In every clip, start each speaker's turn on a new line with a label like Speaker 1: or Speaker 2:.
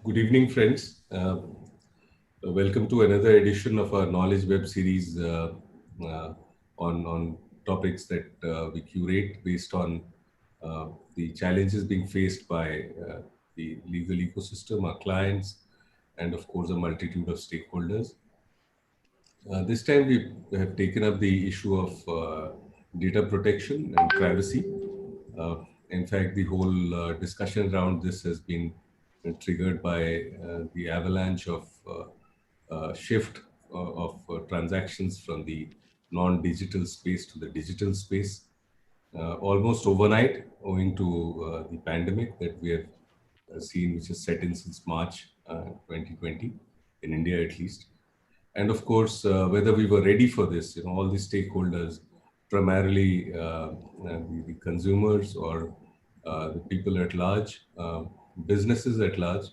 Speaker 1: Good evening, friends. Welcome to another edition of our knowledge web series uh, on topics that we curate based on the challenges being faced by the legal ecosystem, our clients, and of course, a multitude of stakeholders. This time, we have taken up the issue of data protection and privacy. Uh, in fact, the whole discussion around this has been triggered by the avalanche of shift of transactions from the non-digital space to the digital space, almost overnight, owing to the pandemic that we have seen, which is set in since March 2020, in India at least. And of course, whether we were ready for this, all the stakeholders, primarily the consumers or the people at large, businesses at large,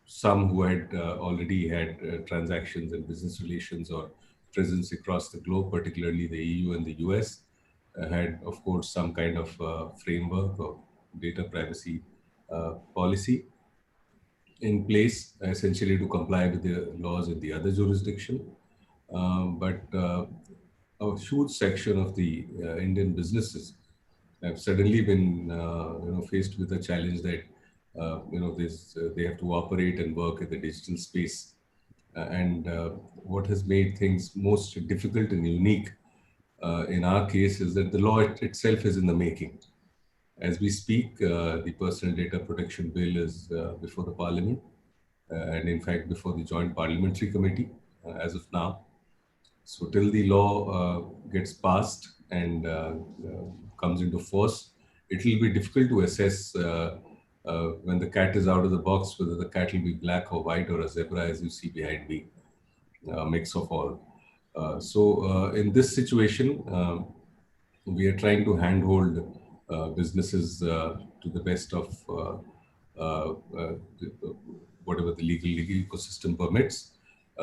Speaker 1: some who had already had transactions and business relations or presence across the globe, particularly the EU and the US, had, of course, some kind of framework of data privacy policy in place, essentially to comply with the laws in the other jurisdiction. But a huge section of the Indian businesses have suddenly been, faced with a challenge that, they have to operate and work in the digital space. And what has made things most difficult and unique in our case is that the law itself is in the making. As we speak, the Personal Data Protection Bill is before the Parliament, and in fact before the Joint Parliamentary Committee as of now. So till the law gets passed and comes into force, it will be difficult to assess when the cat is out of the box, whether the cat will be black or white or a zebra, as you see behind me, a mix of all. So in this situation, we are trying to handhold businesses to the best of whatever the legal ecosystem permits,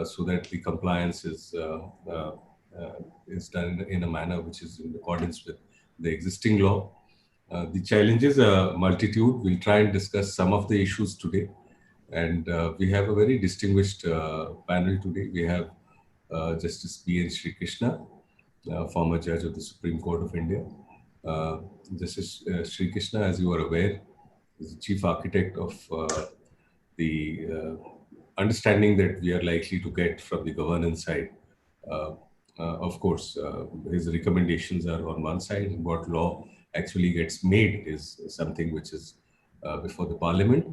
Speaker 1: so that the compliance is done in a manner which is in accordance with the existing law. The challenges are multitude. We'll try and discuss some of the issues today. And we have a very distinguished panel today. We have Justice P. Srikrishna, former judge of the Supreme Court of India. Justice Srikrishna, as you are aware, is the chief architect of the understanding that we are likely to get from the governance side. Of course, his recommendations are on one side, and what law actually gets made is something which is before the Parliament.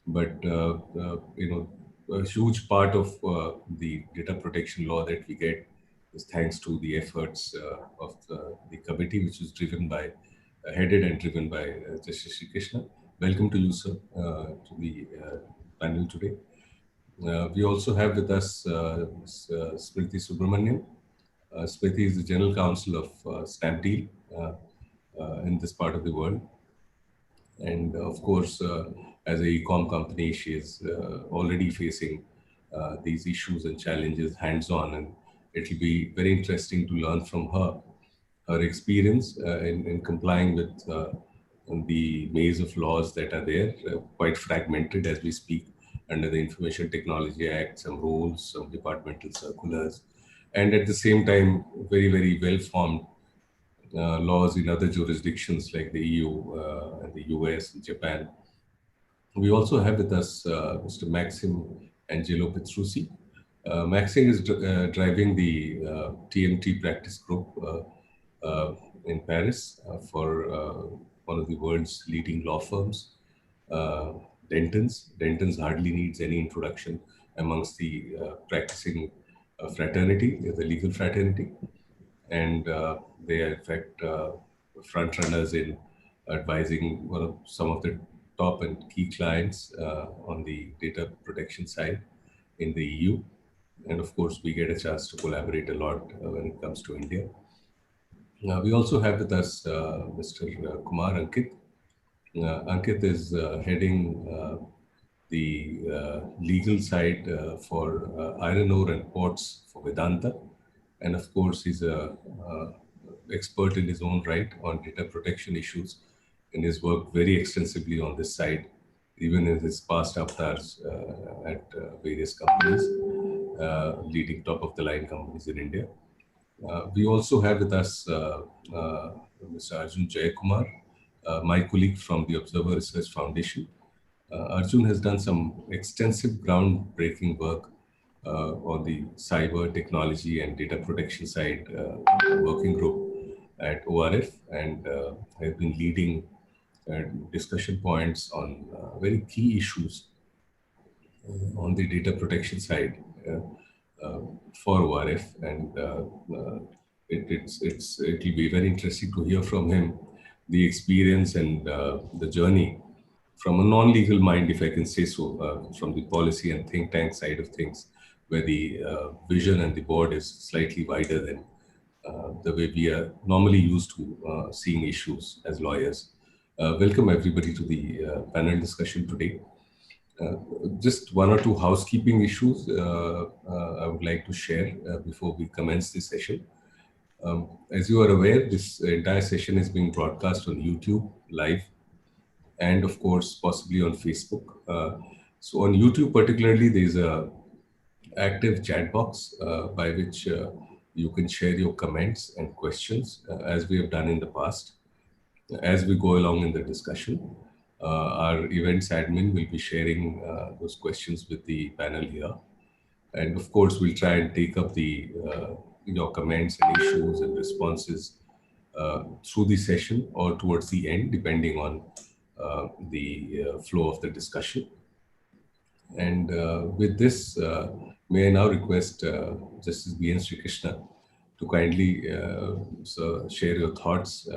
Speaker 1: But a huge part of the data protection law that we get is thanks to the efforts of the committee, which is headed and driven by Justice Srikrishna. Welcome to you, sir, to the panel today. We also have with us Smriti Subramanian. Smriti is the General Counsel of Snapdeal in this part of the world. And of course, as an e-com company, she is already facing these issues and challenges hands-on. And it will be very interesting to learn from her experience in complying with the maze of laws that are there, quite fragmented as we speak, under the Information Technology Act, some rules, some departmental circulars, and at the same time, very, very well-formed laws in other jurisdictions like the EU and the US and Japan. We also have with us Mr. Maxime Angelo Petrucci. Maxime is driving the TMT practice group in Paris for one of the world's leading law firms, Dentons. Dentons hardly needs any introduction amongst the practicing fraternity, the legal fraternity. And they are, in fact, front runners in advising some of the top and key clients on the data protection side in the EU. And of course, we get a chance to collaborate a lot when it comes to India. We also have with us Mr. Kumar Ankit. Ankit is heading the legal side for iron ore and ports for Vedanta. And of course, he's a expert in his own right on data protection issues and has worked very extensively on this side, even in his past avatars at various companies, leading top-of-the-line companies in India. We also have with us Mr. Arjun Jayakumar, my colleague from the Observer Research Foundation. Arjun has done some extensive groundbreaking work on the cyber technology and data protection side working group at ORF, and has been leading discussion points on very key issues on the data protection side for ORF, and it will be very interesting to hear from him the experience and the journey from a non-legal mind, if I can say so, from the policy and think tank side of things, where the vision and the board is slightly wider than the way we are normally used to seeing issues as lawyers. Welcome everybody to the panel discussion today. Just one or two housekeeping issues I would like to share before we commence this session. As you are aware, this entire session is being broadcast on YouTube live, and of course, possibly on Facebook. So on YouTube particularly, there is a active chat box by which you can share your comments and questions as we have done in the past. As we go along in the discussion, our events admin will be sharing those questions with the panel here. And of course, we'll try and take up the your comments and issues and responses through the session or towards the end, depending on the flow of the discussion. And with this, may I now request Justice B.N. Srikrishna to kindly share your thoughts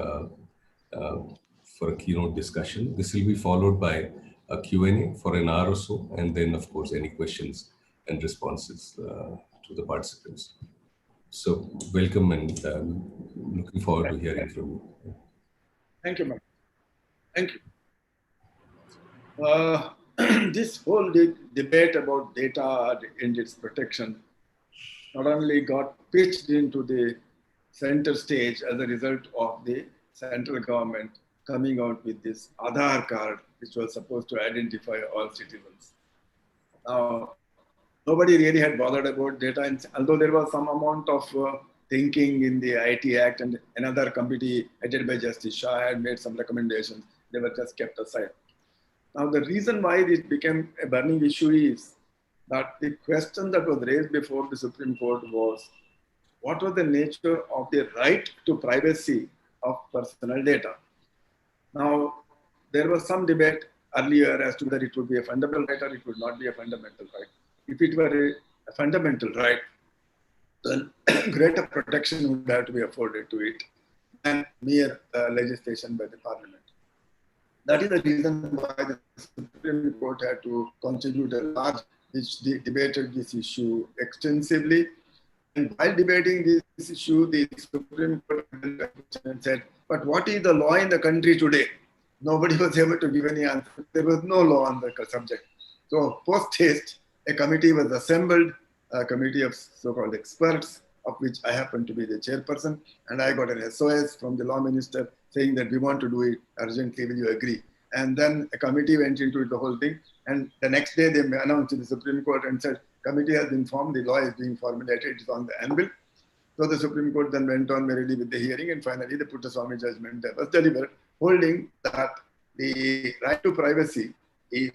Speaker 1: for a keynote discussion. This will be followed by a Q&A for an hour or so, and then, of course, any questions and responses to the participants. So, welcome, and looking forward to hearing from you.
Speaker 2: Thank you, ma'am. Thank you. This whole debate about data and its protection not only got pitched into the center stage as a result of the central government coming out with this Aadhaar card, which was supposed to identify all citizens. Now, nobody really had bothered about data, and although there was some amount of thinking in the IT Act, and another committee headed by Justice Shah had made some recommendations, they were just kept aside. Now, the reason why this became a burning issue is that the question that was raised before the Supreme Court was, what was the nature of the right to privacy of personal data? Now, there was some debate earlier as to whether it would be a fundamental right or it would not be a fundamental right. If it were a fundamental right, then greater protection would have to be afforded to it than mere legislation by the parliament. That is the reason why the Supreme Court had to constitute a large which debated this issue extensively. And while debating this issue, the Supreme Court said, but what is the law in the country today? Nobody was able to give any answer. There was no law on the subject. So post-haste, a committee was assembled, a committee of so-called experts, of which I happen to be the chairperson. And I got an SOS from the law minister saying that we want to do it urgently, will you agree? And then a committee went into the whole thing. And the next day they announced to the Supreme Court and said, committee has been formed, the law is being formulated, it is on the anvil. So the Supreme Court then went on merrily with the hearing, and finally the Puttaswamy judgment was delivered, holding that the right to privacy is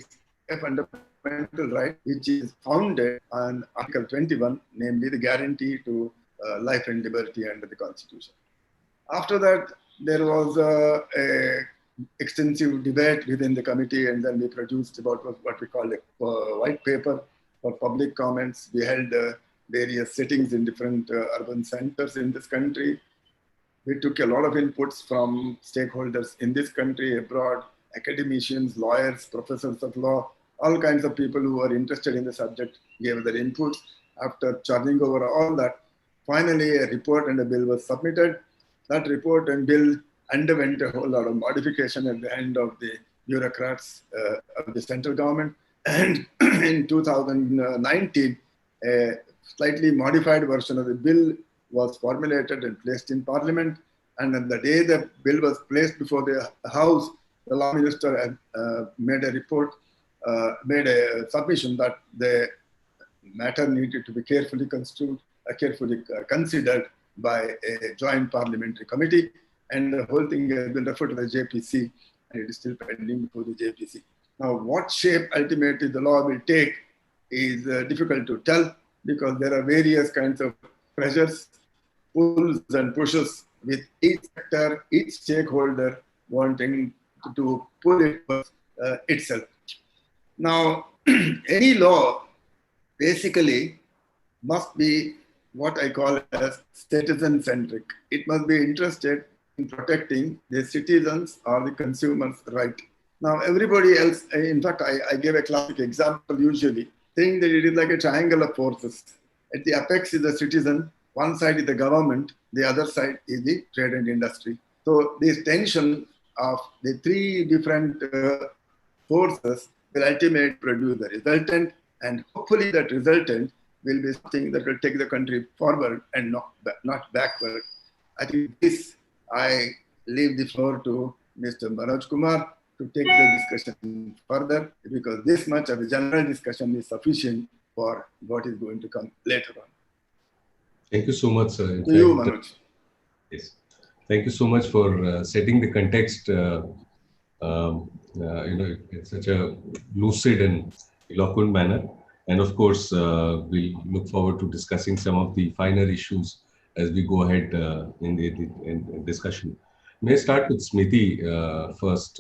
Speaker 2: a fundamental right which is founded on Article 21, namely the guarantee to life and liberty under the Constitution. After that, there was a extensive debate within the committee, and then we produced about what we call a white paper for public comments. We held various sittings in different urban centers in this country. We took a lot of inputs from stakeholders in this country, abroad, academicians, lawyers, professors of law, all kinds of people who were interested in the subject gave their inputs. After churning over all that, finally a report and a bill was submitted. That report and bill underwent a whole lot of modification at the hand of the bureaucrats of the central government. And in 2019, a slightly modified version of the bill was formulated and placed in Parliament. And on the day the bill was placed before the House, the law minister had made a report, made a submission that the matter needed to be carefully construed, carefully considered by a joint parliamentary committee, and the whole thing has been referred to the JPC, and it is still pending before the JPC. Now, what shape ultimately the law will take is difficult to tell, because there are various kinds of pressures, pulls and pushes with each sector, each stakeholder wanting to pull it itself. Now, any law basically must be what I call as citizen-centric. It must be interested in protecting the citizens or the consumers' right. Now, everybody else, in fact, I give a classic example usually, saying that it is like a triangle of forces. At the apex is the citizen, one side is the government, the other side is the trade and industry. So this tension of the three different forces will ultimately produce the resultant, and hopefully that resultant will be something that will take the country forward and not backward. I think this, I leave the floor to Mr. Manoj Kumar to take the discussion further, because this much of a general discussion is sufficient for what is going to come later on.
Speaker 1: Thank you so much, sir.
Speaker 2: To you, Manoj.
Speaker 1: Yes. Thank you so much for setting the context in such a lucid and eloquent manner. And of course, we look forward to discussing some of the finer issues as we go ahead in the discussion. May I start with Smriti first,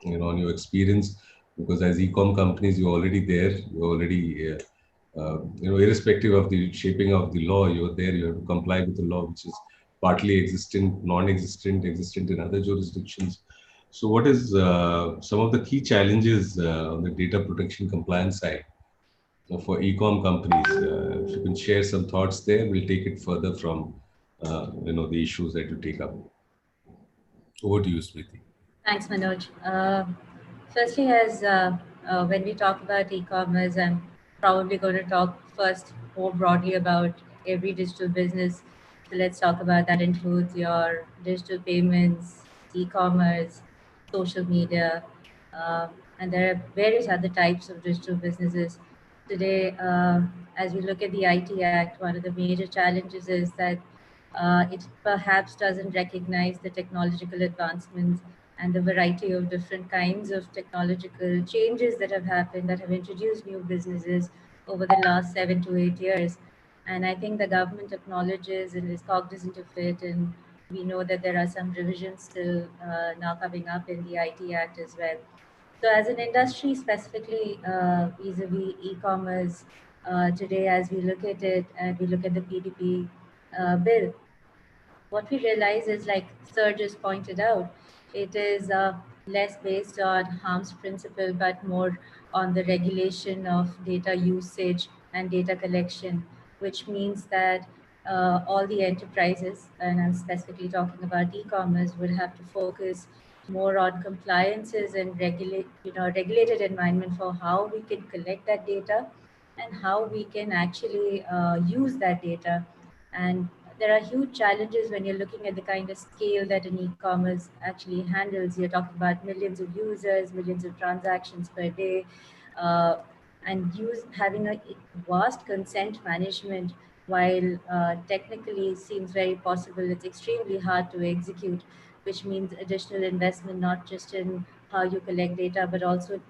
Speaker 1: on your experience, because as e-com companies, you're already there, you're already, irrespective of the shaping of the law, you're there, you have to comply with the law, which is partly existent, non-existent, existent in other jurisdictions. So what is some of the key challenges on the data protection compliance side for e-com companies? If you can share some thoughts there, we'll take it further from, the issues that you take up. Over to you, Smriti.
Speaker 3: Thanks, Manoj. Firstly, as when we talk about e-commerce, I'm probably going to talk first more broadly about every digital business. So let's talk about that. Includes your digital payments, e-commerce, social media, and there are various other types of digital businesses. Today, as we look at the IT Act, one of the major challenges is that it perhaps doesn't recognize the technological advancements and the variety of different kinds of technological changes that have happened, that have introduced new businesses over the last 7 to 8 years. And I think the government acknowledges and is cognizant of it. And we know that there are some revisions still now coming up in the IT Act as well. So as an industry, specifically vis-a-vis e-commerce, today, as we look at it and we look at the PDP bill, what we realize is, like Sir just pointed out, it is less based on harm's principle, but more on the regulation of data usage and data collection, which means that all the enterprises, and I'm specifically talking about e-commerce, will have to focus more on compliances and regulated environment for how we can collect that data and how we can actually use that data. And there are huge challenges when you're looking at the kind of scale that an e-commerce actually handles. You're talking about millions of users, millions of transactions per day, and having a vast consent management. While technically seems very possible, it's extremely hard to execute, which means additional investment, not just in how you collect data, but also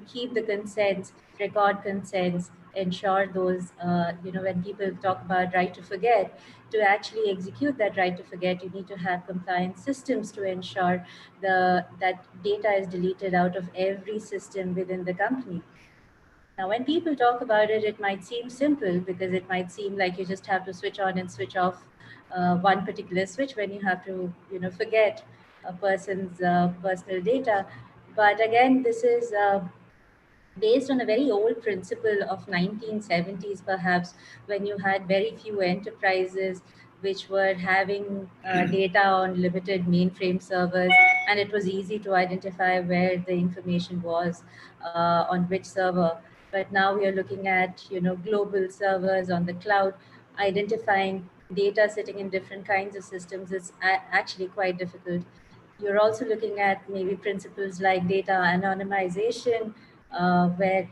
Speaker 3: keep the consents, record consents, ensure those, when people talk about right to forget, to actually execute that right to forget, you need to have compliance systems to ensure that data is deleted out of every system within the company. Now, when people talk about it, it might seem simple, because it might seem like you just have to switch on and switch off one particular switch when you have to, forget a person's personal data. But again, this is based on a very old principle of 1970s, perhaps, when you had very few enterprises which were having data on limited mainframe servers, and it was easy to identify where the information was on which server. But now we are looking at global servers on the cloud. Identifying data sitting in different kinds of systems is actually quite difficult. You're also looking at maybe principles like data anonymization, where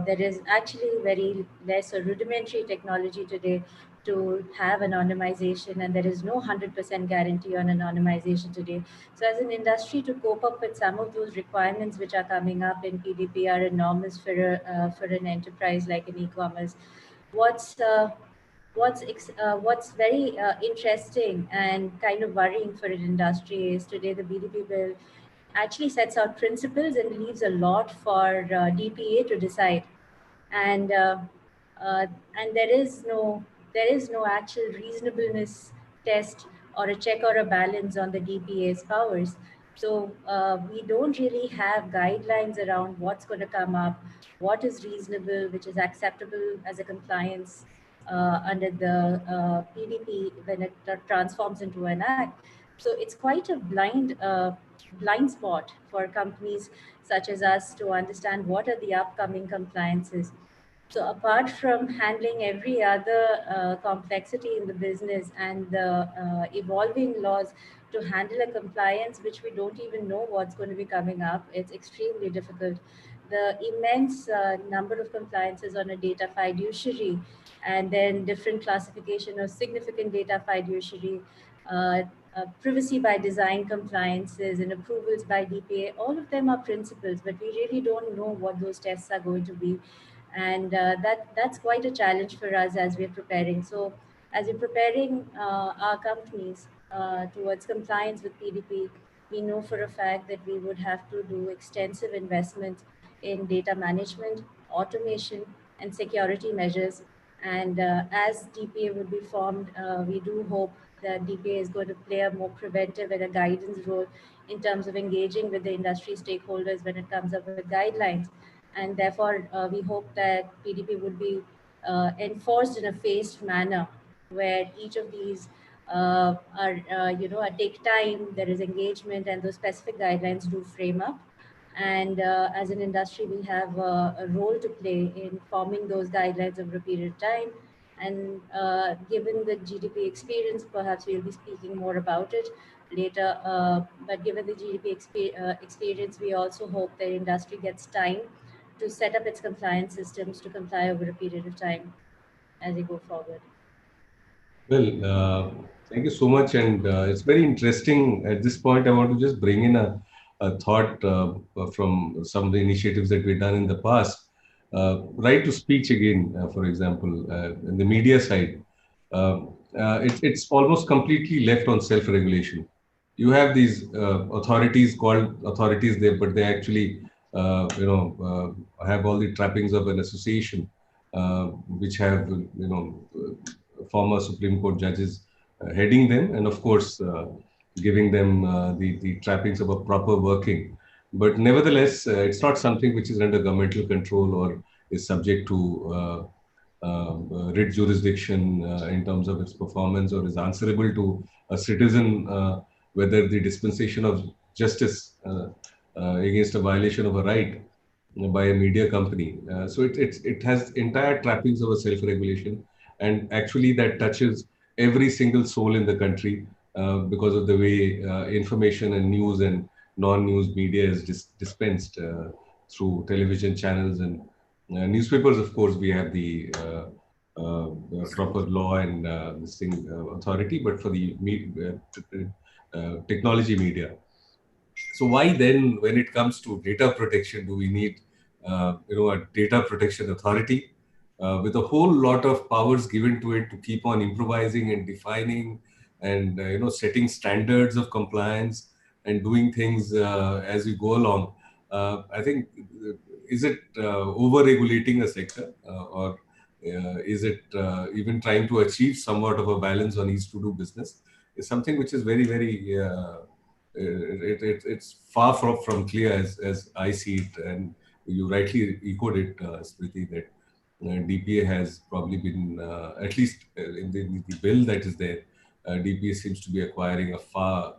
Speaker 3: there is actually very less or rudimentary technology today to have anonymization, and there is no 100% guarantee on anonymization today. So as an industry, to cope up with some of those requirements which are coming up in GDPR and norms for an enterprise like an e-commerce, what's what's very interesting and kind of worrying for an industry is today the BDP bill actually sets out principles and leaves a lot for DPA to decide, and uh, and there is no actual reasonableness test or a check or a balance on the DPA's powers. So we don't really have guidelines around what's going to come up, what is reasonable, which is acceptable as a compliance under the PDP when it transforms into an act. So it's quite a blind spot for companies such as us to understand what are the upcoming compliances. So apart from handling every other complexity in the business and the evolving laws, to handle a compliance which we don't even know what's going to be coming up, it's extremely difficult. The immense number of compliances on a data fiduciary, and then different classification of significant data fiduciary, uh, privacy by design compliances and approvals by DPA, all of them are principles, but we really don't know what those tests are going to be, and that's quite a challenge for us as we're preparing. So as we're preparing our companies towards compliance with PDP, we know for a fact that we would have to do extensive investment in data management, automation, and security measures. And as DPA would be formed, we do hope that DPA is going to play a more preventive and a guidance role in terms of engaging with the industry stakeholders when it comes up with guidelines. And therefore, we hope that PDP would be enforced in a phased manner, where each of these take time, there is engagement, and those specific guidelines do frame up. And as an industry, we have a role to play in forming those guidelines over a period of time. And given the GDP experience, perhaps we'll be speaking more about it later. But given the GDP experience, we also hope the industry gets time to set up its compliance systems to comply over a period of time as we go forward.
Speaker 1: Well, thank you so much. And it's very interesting. At this point, I want to just bring in a thought from some of the initiatives that we've done in the past. Right to speech again, for example, in the media side, it's almost completely left on self-regulation. You have these authorities called authorities there, but they actually, have all the trappings of an association, which have, former Supreme Court judges heading them, and of course, giving them the trappings of a proper working. But nevertheless, it's not something which is under governmental control or is subject to writ jurisdiction in terms of its performance, or is answerable to a citizen whether the dispensation of justice against a violation of a right by a media company. So it has entire trappings of a self-regulation, and actually that touches every single soul in the country because of the way information and news and non-news media is dispensed through television channels and newspapers. Of course, we have the proper law and this thing authority, but for the technology media. So why then, when it comes to data protection, do we need a data protection authority with a whole lot of powers given to it to keep on improvising and defining and setting standards of compliance and doing things as we go along? I think, is it over-regulating a sector, or is it even trying to achieve somewhat of a balance on each to do business? Is something which is very, very it's far from clear as I see it, and you rightly echoed it, Smriti, that DPA has probably been, at least in the bill that is there, DPA seems to be acquiring a far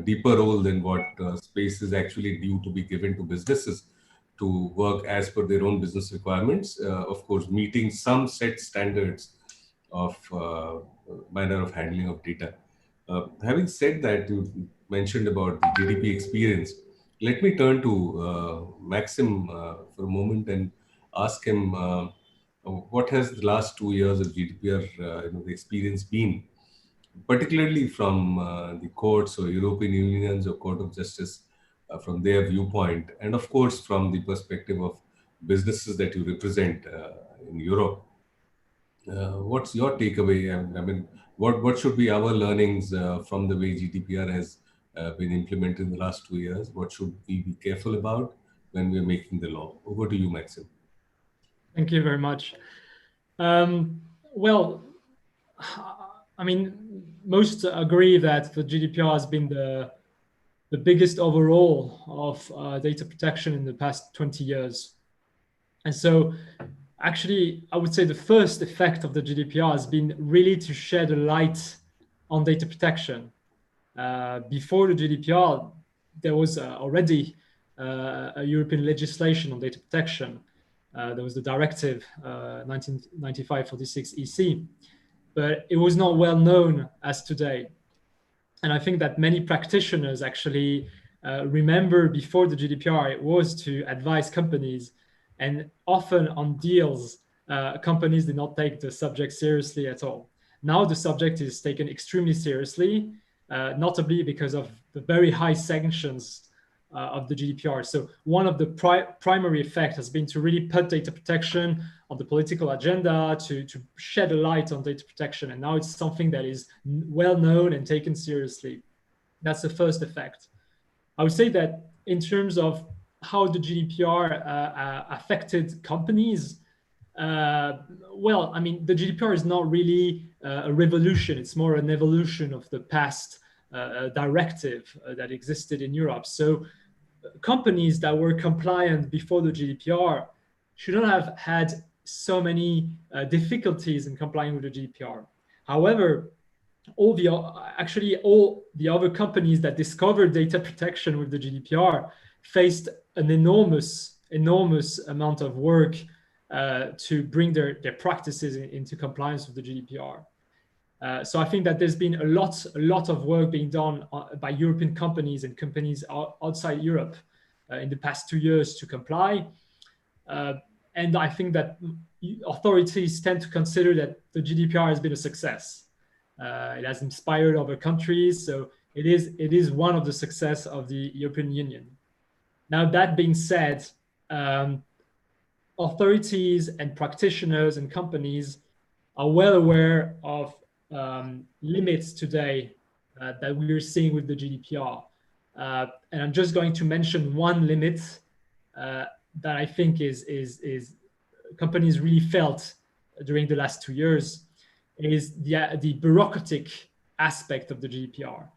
Speaker 1: deeper role than what space is actually due to be given to businesses to work as per their own business requirements, of course, meeting some set standards of manner of handling of data. Having said that, mentioned about the GDP experience. Let me turn to Maxime for a moment and ask him what has the last 2 years of GDPR, the experience been, particularly from the courts or European Unions or Court of Justice, from their viewpoint, and of course from the perspective of businesses that you represent in Europe. What's your takeaway? I mean, what should be our learnings from the way GDPR has been implemented in the last 2 years? What should we be careful about when we're making the law? Over to you, Maxime.
Speaker 4: Thank you very much. Well, I mean, most agree that the GDPR has been the biggest overhaul of data protection in the past 20 years. And so actually, I would say the first effect of the GDPR has been really to shed a light on data protection. Before the GDPR, there was already a European legislation on data protection. There was the directive 1995-46 EC, but it was not well known as today. And I think that many practitioners actually remember before the GDPR, it was to advise companies, and often on deals, companies did not take the subject seriously at all. Now the subject is taken extremely seriously, notably because of the very high sanctions of the GDPR. So one of the primary effects has been to really put data protection on the political agenda, to shed a light on data protection. And now it's something that is well known and taken seriously. That's the first effect. I would say that in terms of how the GDPR affected companies, well, I mean, the GDPR is not really a revolution. It's more an evolution of the past directive that existed in Europe. So companies that were compliant before the GDPR should not have had so many difficulties in complying with the GDPR. However, all the other companies that discovered data protection with the GDPR faced an enormous amount of work to bring their practices into compliance with the GDPR. So I think that there's been a lot of work being done by European companies and companies outside Europe in the past 2 years to comply. And I think that authorities tend to consider that the GDPR has been a success. It has inspired other countries, so it is one of the success of the European Union. Now, that being said, authorities and practitioners and companies are well aware of limits today that we are seeing with the GDPR. And I'm just going to mention one limit that I think is companies really felt during the last 2 years, is the bureaucratic aspect of the GDPR.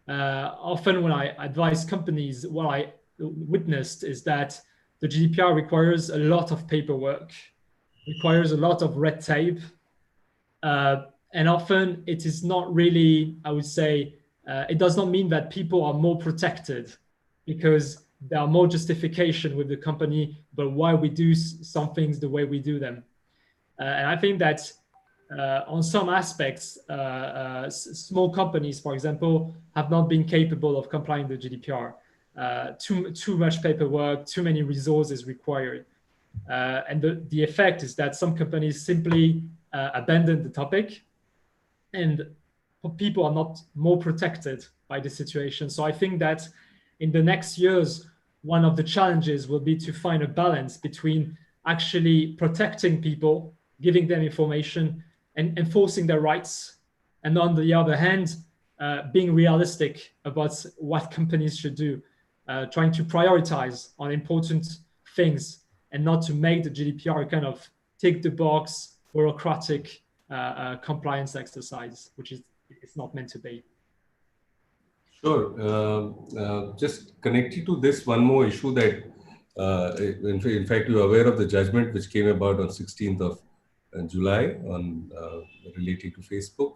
Speaker 4: Often when I advise companies, what I witnessed is that the GDPR requires a lot of paperwork, requires a lot of red tape, and often it is not really, I would say, it does not mean that people are more protected because there are more justification with the company, but why we do some things the way we do them. And I think that on some aspects, small companies, for example, have not been capable of complying with GDPR. Too much paperwork, too many resources required. And the effect is that some companies simply abandon the topic, and people are not more protected by the situation. So I think that in the next years, one of the challenges will be to find a balance between actually protecting people, giving them information, and enforcing their rights. And on the other hand, being realistic about what companies should do, trying to prioritize on important things and not to make the GDPR kind of tick the box bureaucratic compliance exercise, which it's not meant to be.
Speaker 1: Sure. Just connected to this, one more issue that, in fact, you're aware of the judgment which came about on 16th of July on relating to Facebook,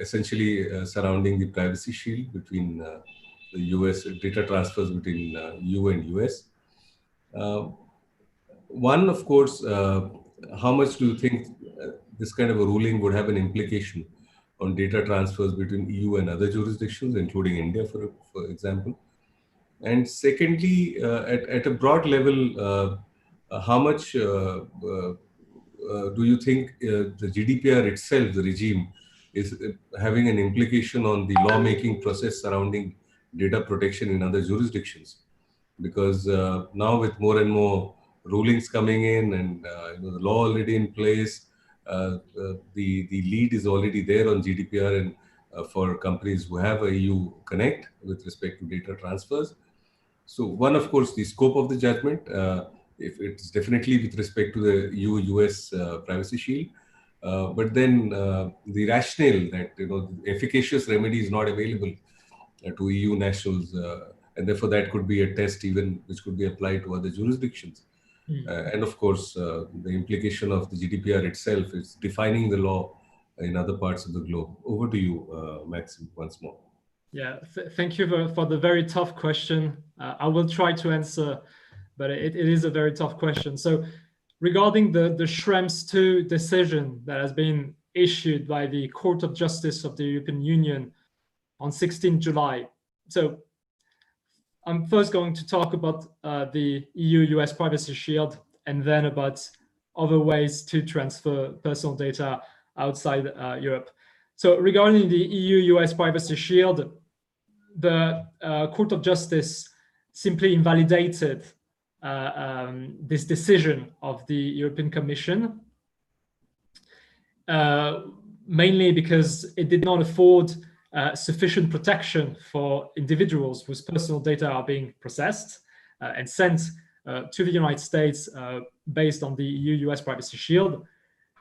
Speaker 1: essentially surrounding the privacy shield between the US, data transfers between EU and US. One, of course, how much do you think this kind of a ruling would have an implication on data transfers between EU and other jurisdictions, including India, for example? And secondly, at a broad level, how much do you think the GDPR itself, the regime, is having an implication on the lawmaking process surrounding data protection in other jurisdictions? Because now with more and more rulings coming in and the law already in place, the lead is already there on GDPR and for companies who have a EU Connect with respect to data transfers. So one, of course, the scope of the judgment, if it's definitely with respect to the EU-US Privacy Shield, but then the rationale that the efficacious remedy is not available to EU nationals, and therefore that could be a test even which could be applied to other jurisdictions. And of course, the implication of the GDPR itself is defining the law in other parts of the globe. Over to you, Maxime, once more.
Speaker 4: Yeah, thank you for the very tough question. I will try to answer, but it is a very tough question. So regarding the Schrems II decision that has been issued by the Court of Justice of the European Union on 16 July. So I'm first going to talk about the EU-US Privacy Shield and then about other ways to transfer personal data outside Europe. So regarding the EU-US Privacy Shield, the Court of Justice simply invalidated this decision of the European Commission, mainly because it did not afford sufficient protection for individuals whose personal data are being processed and sent to the United States based on the EU-US Privacy Shield.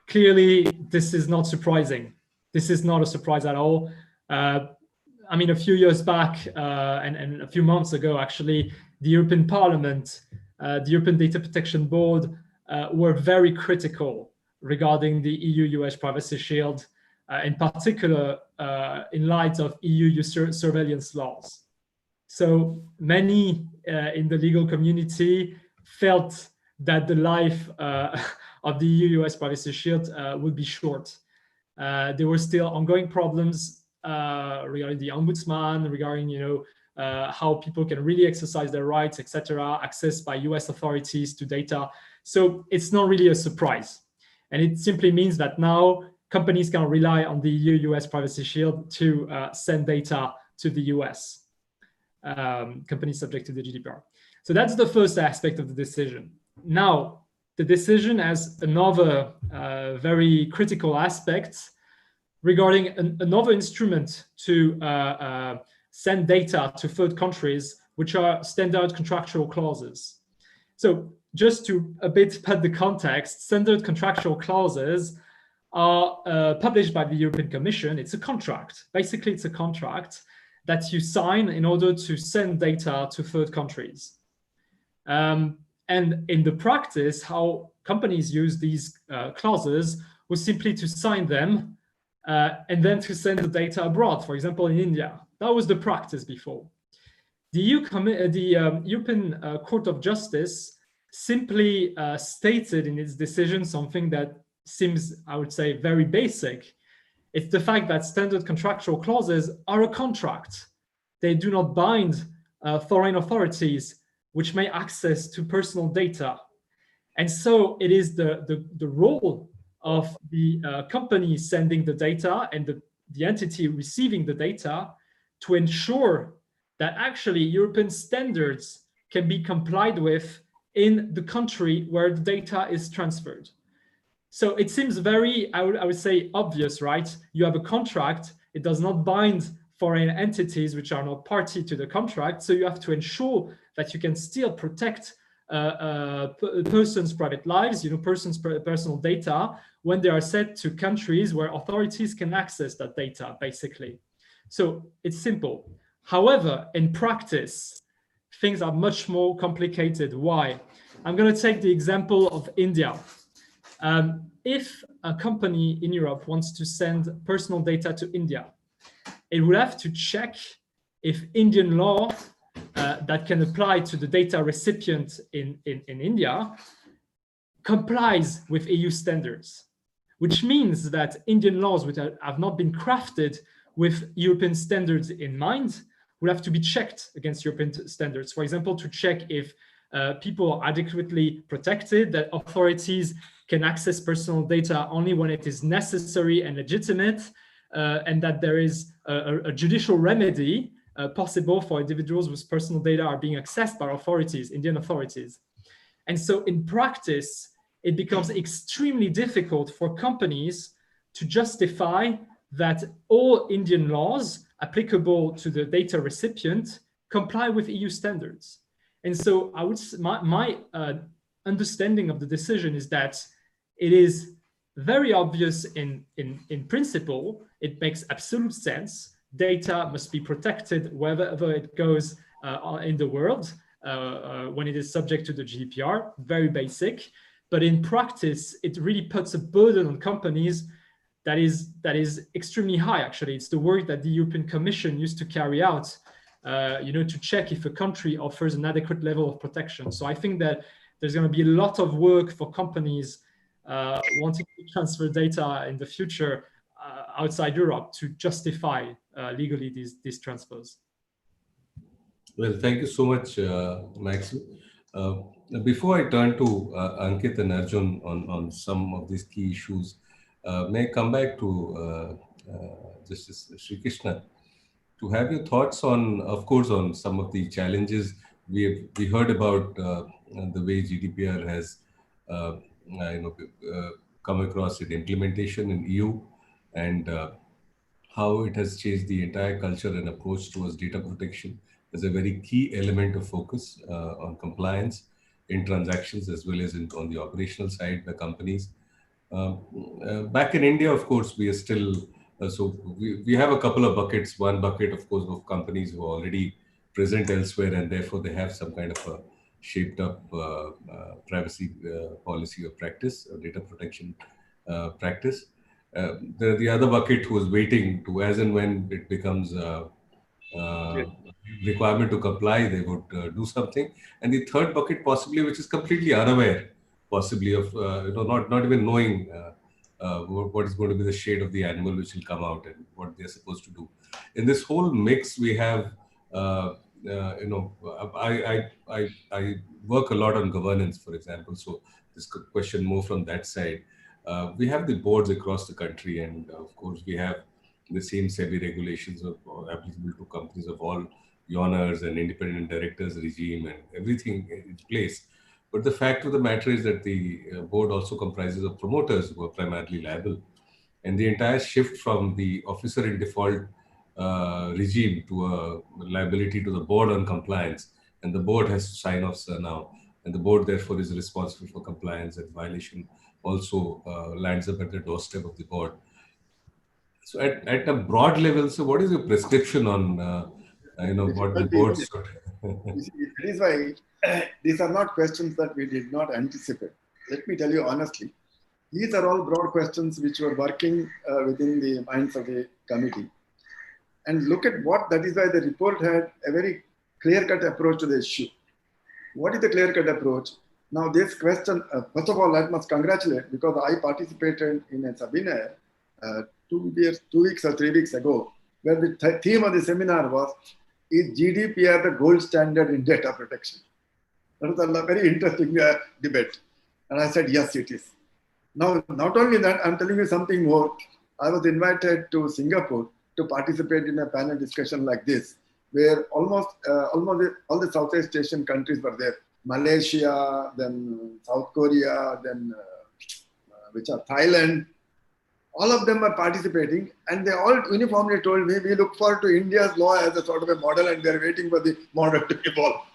Speaker 4: Clearly, this is not surprising. This is not a surprise at all. I mean, a few years back and a few months ago, actually, the European Parliament, the European Data Protection Board were very critical regarding the EU-US Privacy Shield, in particular in light of EU surveillance laws. So many in the legal community felt that the life of the EU-US Privacy Shield would be short. There were still ongoing problems regarding the ombudsman, regarding how people can really exercise their rights, etc., access by US authorities to data. So it's not really a surprise. And it simply means that now companies can rely on the EU-US Privacy Shield to send data to the US, companies subject to the GDPR. So that's the first aspect of the decision. Now, the decision has another very critical aspect regarding another instrument to send data to third countries, which are standard contractual clauses. So just to a bit put the context, standard contractual clauses are published by the European Commission. It's a contract. Basically, it's a contract that you sign in order to send data to third countries. And in the practice, how companies use these clauses was simply to sign them and then to send the data abroad, for example, in India. That was the practice before. The European Court of Justice simply stated in its decision something that seems, I would say, very basic. It's the fact that standard contractual clauses are a contract. They do not bind foreign authorities which may access to personal data. And so it is the role of the company sending the data and the entity receiving the data to ensure that actually European standards can be complied with in the country where the data is transferred. So it seems very, I would say, obvious, right? You have a contract, it does not bind foreign entities which are not party to the contract, so you have to ensure that you can still protect persons' private lives, persons' personal data when they are sent to countries where authorities can access that data, basically. So it's simple. However, in practice, things are much more complicated. Why? I'm going to take the example of India. If a company in Europe wants to send personal data to India, it will have to check if Indian law that can apply to the data recipient in India complies with EU standards. which means that Indian laws which have not been crafted with European standards in mind will have to be checked against European standards. For example, to check if people are adequately protected, that authorities can access personal data only when it is necessary and legitimate, and that there is a judicial remedy possible for individuals whose personal data are being accessed by authorities, Indian authorities. And so in practice, it becomes extremely difficult for companies to justify that all Indian laws applicable to the data recipient comply with EU standards. And so I would, my understanding of the decision is that it is very obvious in principle. It makes absolute sense. Data must be protected wherever it goes in the world when it is subject to the GDPR, very basic. But in practice, it really puts a burden on companies that is extremely high. Actually, it's the work that the European Commission used to carry out, to check if a country offers an adequate level of protection. So I think that there's going to be a lot of work for companies wanting to transfer data in the future outside Europe to justify legally these transfers.
Speaker 1: Well, thank you so much, Maxime. Before I turn to Ankit and Arjun on some of these key issues, may I come back to Justice Srikrishna to have your thoughts on, of course, on some of the challenges we heard about the way GDPR has come across in implementation in EU, and how it has changed the entire culture and approach towards data protection as a very key element of focus on compliance in transactions as well as on the operational side by companies. Back in India, of course, we are still, we have a couple of buckets. One bucket, of course, of companies who are already present elsewhere, and therefore they have some kind of a shaped up privacy policy or practice, or data protection practice. The other bucket who is waiting to, as and when it becomes requirement to comply, they would do something. And the third bucket possibly, which is completely unaware, possibly of not even knowing what is going to be the shade of the animal which will come out and what they're supposed to do. In this whole mix, we have I work a lot on governance, for example. So this question more from that side. We have the boards across the country, and of course we have the same SEBI regulations applicable to companies of all owners and independent directors regime and everything in place. But the fact of the matter is that the board also comprises of promoters who are primarily liable. And the entire shift from the officer in default regime to a liability to the board on compliance, and the board has to sign off now, and the board therefore is responsible for compliance, and violation also lands up at the doorstep of the board. So at a broad level, so what is your prescription on what the board should?
Speaker 2: That is why these are not questions that we did not anticipate. Let me tell you honestly, these are all broad questions which were working within the minds of the committee. And look at that is why the report had a very clear-cut approach to the issue. What is the clear-cut approach? Now this question, first of all, I must congratulate, because I participated in a seminar 2 weeks or 3 weeks ago, where the theme of the seminar was, is GDPR the gold standard in data protection? That was a very interesting debate. And I said, yes, it is. Now, not only that, I'm telling you something more. I was invited to Singapore to participate in a panel discussion like this, where almost all the Southeast Asian countries were there. Malaysia, then South Korea, then Thailand. All of them are participating, and they all uniformly told me, we look forward to India's law as a sort of a model, and we are waiting for the model to evolve.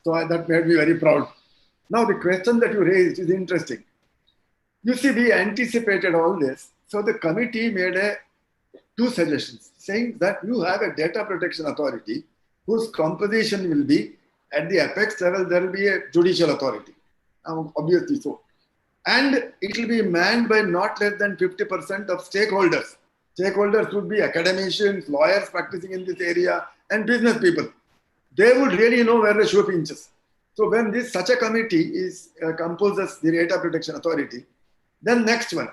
Speaker 2: So that made me very proud. Now the question that you raised is interesting. You see, we anticipated all this. So the committee made 2 suggestions, saying that you have a data protection authority whose composition will be, at the apex level, there will be a judicial authority. Obviously so. And it will be manned by not less than 50% of stakeholders. Stakeholders would be academicians, lawyers practicing in this area, and business people. They would really know where the shoe pinches. So when such a committee composes the Data Protection Authority, then next one,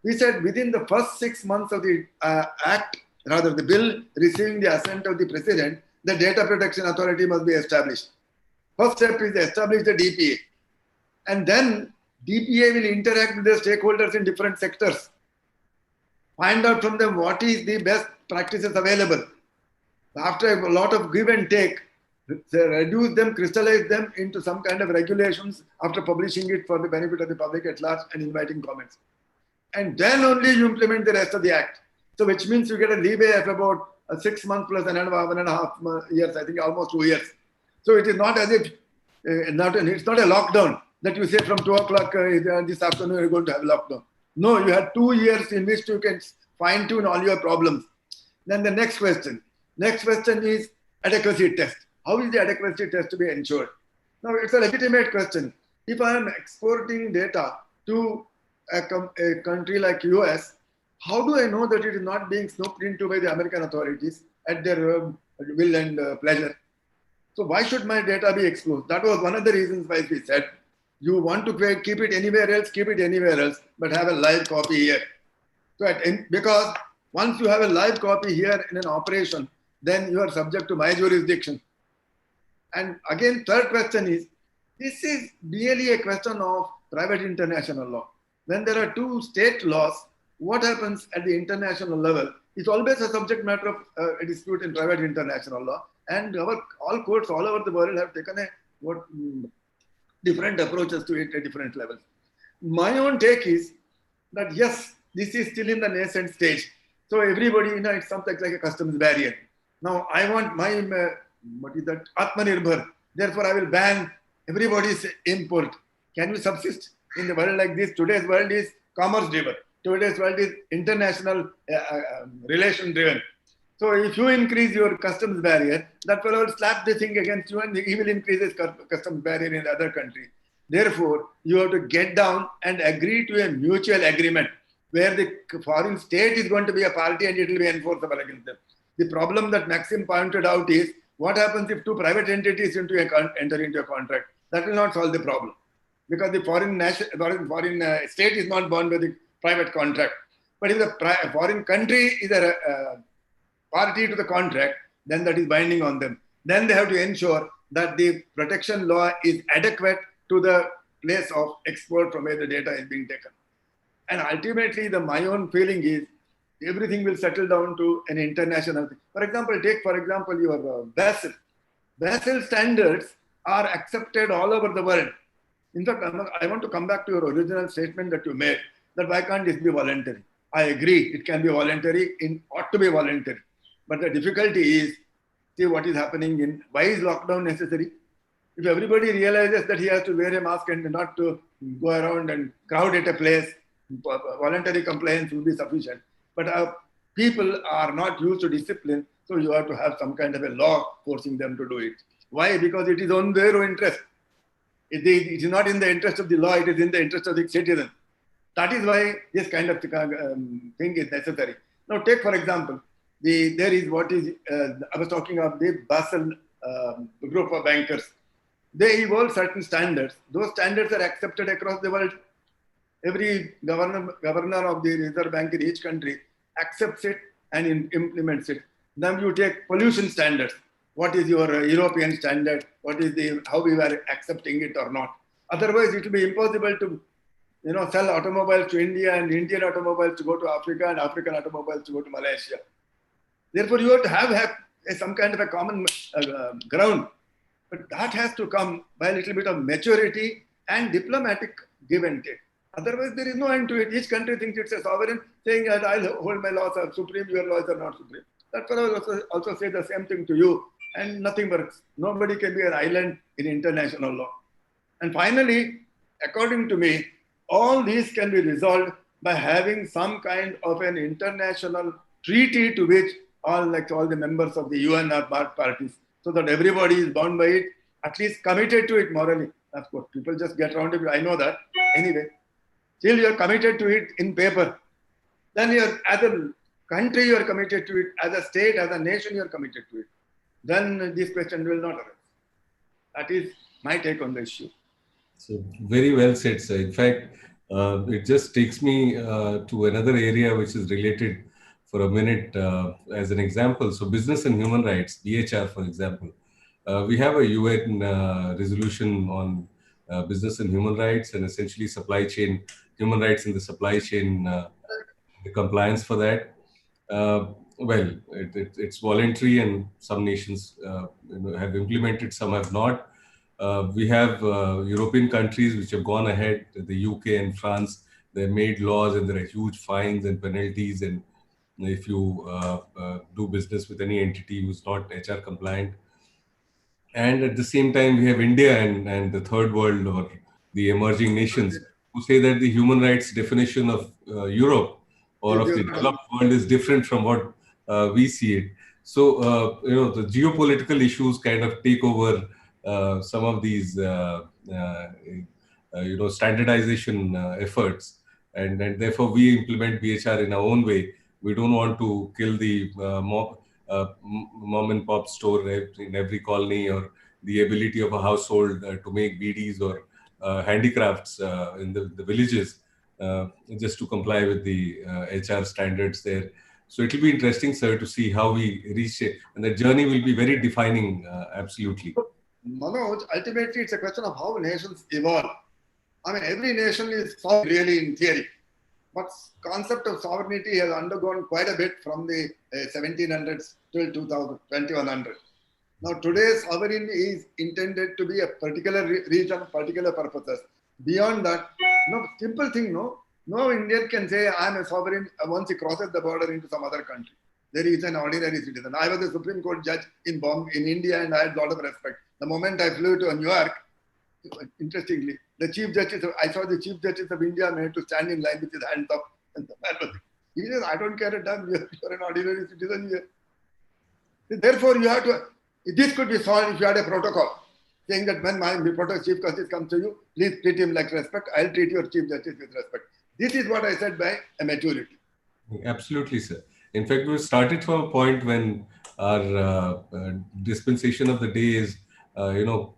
Speaker 2: We said within the first 6 months of the act, rather the bill receiving the assent of the president, the Data Protection Authority must be established. First step is to establish the DPA. And then DPA will interact with the stakeholders in different sectors. Find out from them what is the best practices available. After a lot of give and take, reduce them, crystallize them into some kind of regulations after publishing it for the benefit of the public at large and inviting comments. And then only you implement the rest of the act. So which means you get a leeway of about 6 months plus 1.5 years, I think almost 2 years. So it is not as if, it's not a lockdown that you say from 2 o'clock this afternoon you're going to have a lockdown. No, you have 2 years in which you can fine tune all your problems. Then the next question. Next question is adequacy test. How is the adequacy test to be ensured? Now it's a legitimate question. If I am exporting data to a country like US, how do I know that it is not being snooped into by the American authorities at their will and pleasure? So why should my data be exposed? That was one of the reasons why we said, you want to keep it anywhere else, keep it anywhere else, but have a live copy here. So because once you have a live copy here in an operation, then you are subject to my jurisdiction. And again, third question is, this is really a question of private international law. When there are two state laws, what happens at the international level is always a subject matter of a dispute in private international law. And all courts all over the world have taken different approaches to it at different levels. My own take is that yes, this is still in the nascent stage. So everybody, it's something like a customs barrier. Now I want my, what is that, Atmanirbhar. Therefore I will ban everybody's import. Can we subsist in the world like this? Today's world is commerce driven. Today's world is international relation driven. So if you increase your customs barrier, that fellow will slap the thing against you and he will increase his customs barrier in the other country. Therefore, you have to get down and agree to a mutual agreement where the foreign state is going to be a party and it will be enforceable against them. The problem that Maxime pointed out is, what happens if two private entities enter into a contract? That will not solve the problem because the foreign state is not bound by the private contract. But if the foreign country is a party to the contract, then that is binding on them. Then they have to ensure that the protection law is adequate to the place of export from where the data is being taken. And ultimately, my own feeling is everything will settle down to an international thing. For example, take your Basel. Basel standards are accepted all over the world. In fact, I want to come back to your original statement that you made, that why can't this be voluntary? I agree, it can be voluntary, it ought to be voluntary. But the difficulty is, see what is happening why is lockdown necessary? If everybody realizes that he has to wear a mask and not to go around and crowd at a place, voluntary compliance will be sufficient. But people are not used to discipline, so you have to have some kind of a law forcing them to do it. Why? Because it is on their own interest. It is not in the interest of the law, it is in the interest of the citizen. That is why this kind of thing is necessary. Now take for example, there is what is, I was talking of the Basel group of bankers. They evolve certain standards. Those standards are accepted across the world. Every governor of the Reserve Bank in each country accepts it and implements it. Then you take pollution standards. What is your European standard? What is how we were accepting it or not? Otherwise, it will be impossible to sell automobiles to India and Indian automobiles to go to Africa and African automobiles to go to Malaysia. Therefore, you have to have some kind of a common ground. But that has to come by a little bit of maturity and diplomatic give and take. Otherwise, there is no end to it. Each country thinks it's a sovereign, saying that I'll hold my laws are supreme, your laws are not supreme. That fellow will also say the same thing to you, and nothing works. Nobody can be an island in international law. And finally, according to me, all these can be resolved by having some kind of an international treaty to which all the members of the UN are parties, so that everybody is bound by it, at least committed to it morally. Of course, people just get around it. I know that. Anyway, still you are committed to it in paper. Then as a country, you are committed to it. As a state, as a nation, you are committed to it. Then this question will not arise. That is my take on the issue.
Speaker 1: So very well said, sir. In fact, It just takes me to another area which is related for a minute as an example. So business and human rights, BHR, for example. We have a UN resolution on business and human rights, and essentially supply chain, human rights in the supply chain, the compliance for that. It's voluntary, and some nations have implemented, some have not. We have European countries which have gone ahead, the UK and France. They made laws, and there are huge fines and penalties. And if you do business with any entity who's not HR compliant, and at the same time, we have India and the third world or the emerging nations who say that the human rights definition of Europe or of the developed world is different from what we see it. So, the geopolitical issues kind of take over some of these, standardization efforts. And therefore, we implement BHR in our own way. We don't want to kill the mom and pop store in every colony, or the ability of a household to make BDs or handicrafts in the villages, just to comply with the HR standards there. So it will be interesting, sir, to see how we reach it. And the journey will be very defining, absolutely.
Speaker 2: Manoj, ultimately, it's a question of how nations evolve. I mean, every nation is sovereign really in theory. But concept of sovereignty has undergone quite a bit from the 1700s till 2100. Now, today's sovereign is intended to be a particular region, particular purposes. Beyond that, simple thing, no Indian can say, I'm a sovereign once he crosses the border into some other country. There is an ordinary citizen. I was a Supreme Court judge in India, and I had a lot of respect. The moment I flew to New York, interestingly, the Chief Justice, I saw the Chief Justice of India had to stand in line with his hands up. And the man was, he says, I don't care a damn, you're an ordinary citizen here. Therefore, you have to, this could be solved if you had a protocol saying that when my Chief Justice comes to you, please treat him like respect. I'll treat your Chief Justice with respect. This is what I said by a maturity.
Speaker 1: Absolutely, sir. In fact, we started from a point when our dispensation of the day is,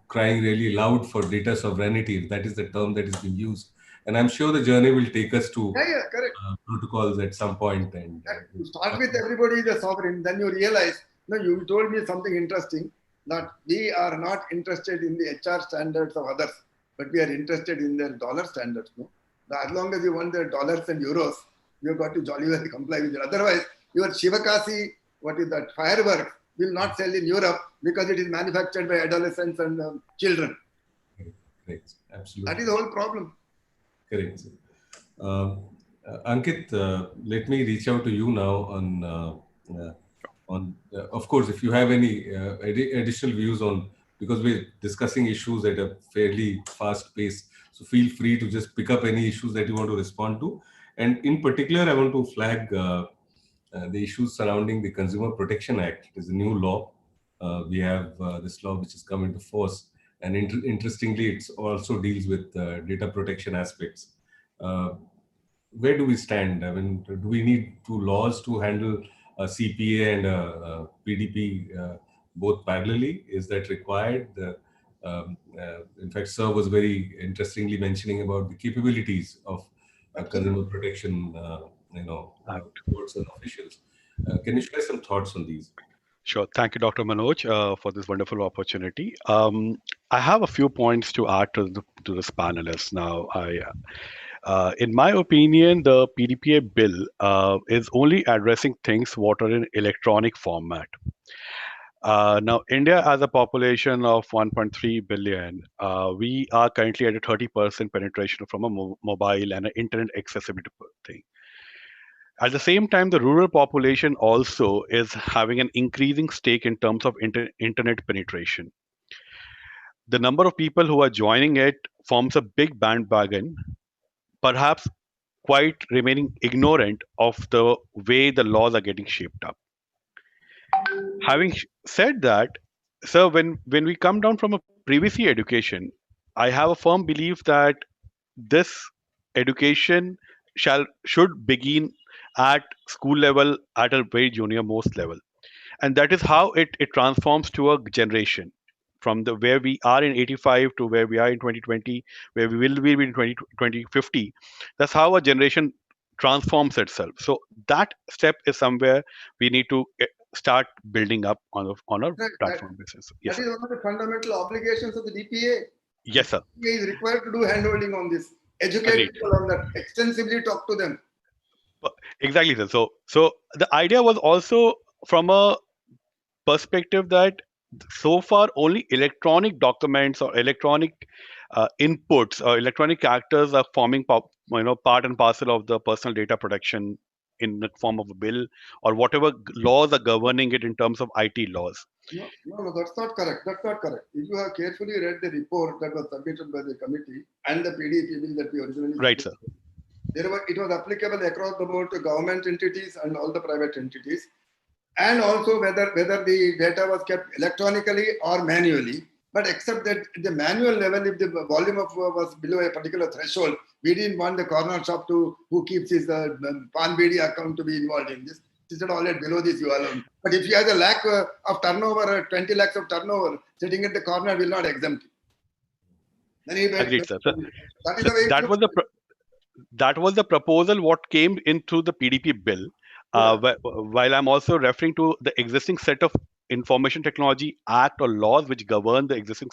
Speaker 1: crying really loud for data sovereignty, if that is the term that is being used. And I'm sure the journey will take us to
Speaker 2: correct.
Speaker 1: Protocols at some point. And
Speaker 2: you start with everybody is a sovereign, then you realize, you told me something interesting, that we are not interested in the HR standards of others, but we are interested in their dollar standards. As long as you want their dollars and euros, you've got to jolly well comply with it. Otherwise, your Shivakasi, what is that, firework, will not sell in Europe because it is manufactured by adolescents and children.
Speaker 1: Correct. Absolutely.
Speaker 2: That is the whole problem.
Speaker 1: Correct. Ankit, let me reach out to you now on of course, if you have any additional views on, because we're discussing issues at a fairly fast pace, so feel free to just pick up any issues that you want to respond to. And in particular, I want to flag the issues surrounding the Consumer Protection Act. It is a new law. We have this law which has come into force. And interestingly, it also deals with data protection aspects. Where do we stand? I mean, do we need two laws to handle a CPA and a PDP both parallelly? Is that required? In fact, Sir was very interestingly mentioning about the capabilities of consumer protection, courts and officials. Can you share some thoughts on these?
Speaker 5: Sure. Thank you, Dr. Manoj, for this wonderful opportunity. I have a few points to add to this panelist. Now, in my opinion, the PDPA bill is only addressing things what are in electronic format. Now, India has a population of 1.3 billion. We are currently at a 30% penetration from a mobile and an internet accessibility thing. At the same time, the rural population also is having an increasing stake in terms of internet penetration. The number of people who are joining it forms a big bandwagon, perhaps quite remaining ignorant of the way the laws are getting shaped up. Having said that, sir, when we come down from a privacy education, I have a firm belief that this education should begin at school level, at a very junior most level. And that is how it transforms to a generation. from the where we are in 85 to where we are in 2020, where we will be in 2050. That's how a generation transforms itself. So that step is somewhere we need to start building up on a platform basis. Yes,
Speaker 2: that is one of the fundamental obligations of the DPA.
Speaker 5: Yes, sir.
Speaker 2: DPA is required to do handholding on this, educate
Speaker 5: Agreed.
Speaker 2: people on that, extensively talk to them.
Speaker 5: Exactly, sir. So the idea was also from a perspective that so far only electronic documents or electronic inputs or electronic characters are forming part and parcel of the personal data protection in the form of a bill or whatever laws are governing it in terms of IT laws.
Speaker 2: No, that's not correct. That's not correct. If you have carefully read the report that was submitted by the committee and the PDP bill that we originally
Speaker 5: Right, sir.
Speaker 2: it was applicable across the board to government entities and all the private entities, and also whether the data was kept electronically or manually. But except that the manual level, if the volume of was below a particular threshold, we didn't want the corner shop who keeps his Pan BD account to be involved in this. He said, all right, below this you alone. But if he has a lakh of turnover, 20 lakhs of turnover, sitting at the corner will not exempt him.
Speaker 5: Agreed, sir. That was the proposal what came into the PDP bill. While I'm also referring to the existing set of Information Technology Act or laws which govern the existing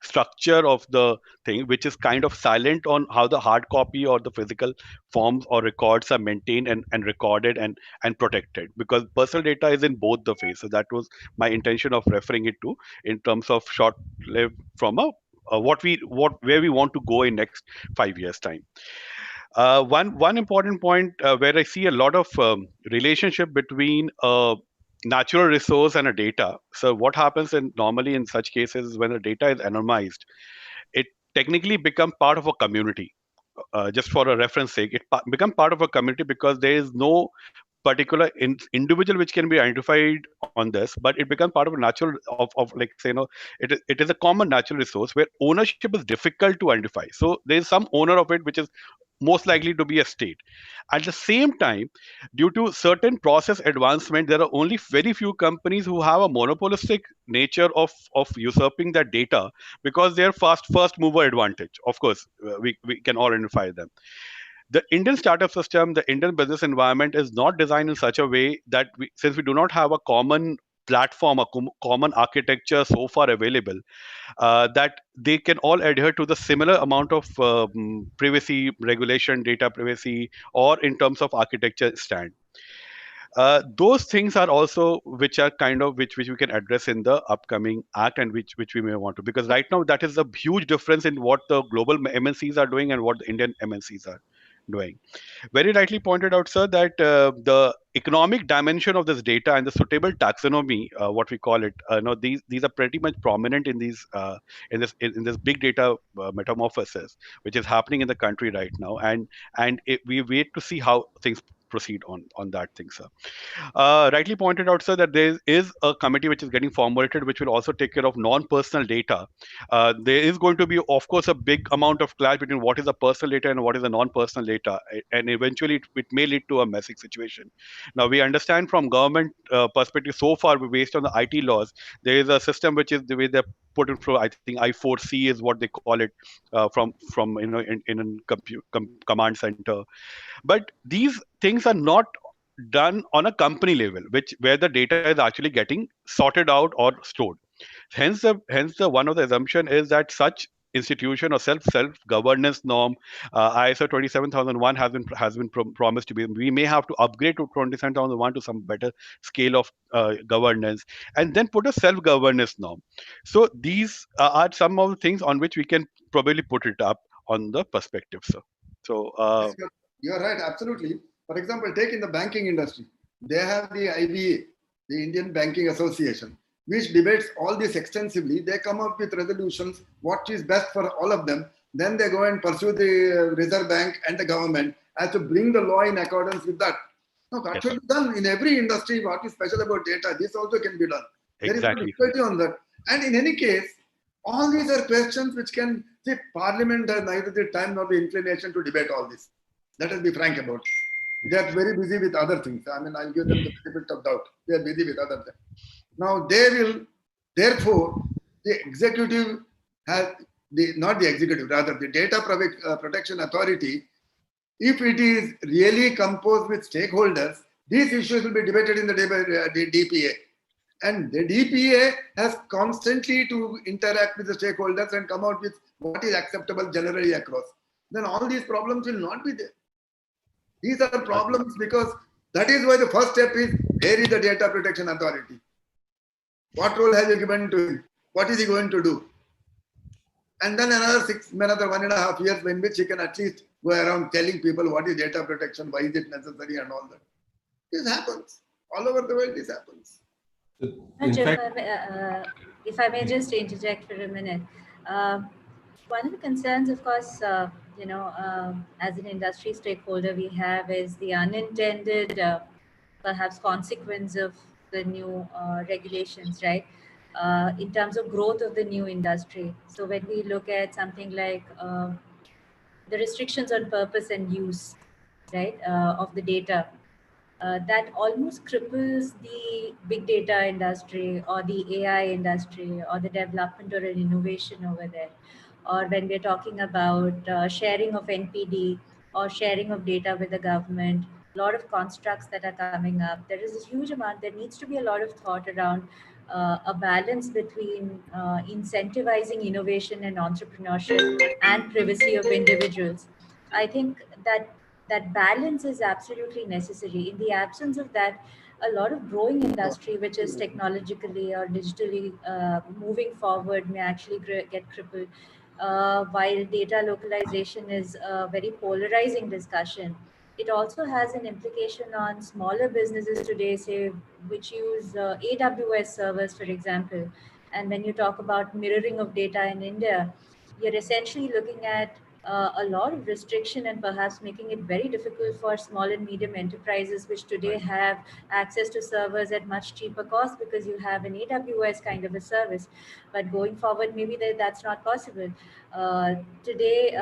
Speaker 5: structure of the thing, which is kind of silent on how the hard copy or the physical forms or records are maintained and recorded and protected, because personal data is in both the phases. So that was my intention of referring it to in terms of short-lived from where we want to go in next 5 years time. One important point where I see a lot of relationship between a natural resource and a data. So what happens normally in such cases is when the data is anonymized, it technically becomes part of a community. Just for a reference sake, it becomes part of a community because there is no particular individual which can be identified on this, but it becomes part of a natural of like say, it is a common natural resource where ownership is difficult to identify. So there is some owner of it which is most likely to be a state. At the same time, due to certain process advancement, there are only very few companies who have a monopolistic nature of usurping that data because they're first mover advantage. Of course, we can all identify them. The Indian startup system, the Indian business environment is not designed in such a way that since we do not have a common platform, a common architecture so far available, that they can all adhere to the similar amount of privacy regulation, data privacy, or in terms of architecture stand. Those things are also which are kind of which we can address in the upcoming act, and which we may want to, because right now that is a huge difference in what the global MNCs are doing and what the Indian MNCs are doing. Very rightly pointed out, sir, that the economic dimension of this data and the suitable taxonomy, what we call it, these are pretty much prominent in these in this big data metamorphosis which is happening in the country right now, and we wait to see how things proceed on that thing, sir. Rightly pointed out, sir, that there is a committee which is getting formulated which will also take care of non-personal data. There is going to be, of course, a big amount of clash between what is a personal data and what is a non-personal data, and eventually it may lead to a messy situation. Now, we understand from government perspective so far, based on the IT laws, there is a system which is the way they're put in through, I think I4C is what they call it, from in command center. But these things are not done on a company level, where the data is actually getting sorted out or stored. Hence the one of the assumption is that such institution or self governance norm, ISO 27001 has been promised to be. We may have to upgrade to 27001 to some better scale of governance, and then put a self governance norm. So these are some of the things on which we can probably put it up on the perspective, sir. So
Speaker 2: you're right, absolutely. For example, take in the banking industry, they have the IBA, the Indian Banking Association, which debates all this extensively. They come up with resolutions, what is best for all of them. Then they go and pursue the Reserve Bank and the government as to bring the law in accordance with that. No, that should be done in every industry. What is special about data? This also can be done.
Speaker 5: Exactly.
Speaker 2: There is no on that. And in any case, all these are questions which can, see, Parliament has neither the time nor the inclination to debate all this. Let us be frank about it. They are very busy with other things. I mean, I'll give them the benefit of doubt. They are busy with other things. Now, they will, therefore, the executive has not the executive, rather the Data Protection Authority, if it is really composed with stakeholders, these issues will be debated in the DPA. And the DPA has constantly to interact with the stakeholders and come out with what is acceptable generally across. Then all these problems will not be there. These are problems because that is why the first step is, where is the Data Protection Authority? What role have you given to him? What is he going to do? And then another 1.5 years in which he can at least go around telling people what is data protection, why is it necessary and all that. This happens. All over the world this happens.
Speaker 3: If I may just interject for a minute. One of the concerns, of course, as an industry stakeholder we have is the unintended, perhaps, consequence of the new regulations, right? In terms of growth of the new industry. So when we look at something like the restrictions on purpose and use, right, of the data, that almost cripples the big data industry or the AI industry or the development or an innovation over there. Or when we're talking about sharing of NPD or sharing of data with the government, a lot of constructs that are coming up. There is a huge amount, there needs to be a lot of thought around a balance between incentivizing innovation and entrepreneurship and privacy of individuals. I think that balance is absolutely necessary. In the absence of that, a lot of growing industry, which is technologically or digitally moving forward, may actually get crippled. While data localization is a very polarizing discussion, it also has an implication on smaller businesses today, say, which use AWS servers, for example. And when you talk about mirroring of data in India, you're essentially looking at a lot of restriction and perhaps making it very difficult for small and medium enterprises, which today have access to servers at much cheaper cost because you have an AWS kind of a service. But going forward, maybe that's not possible. Today,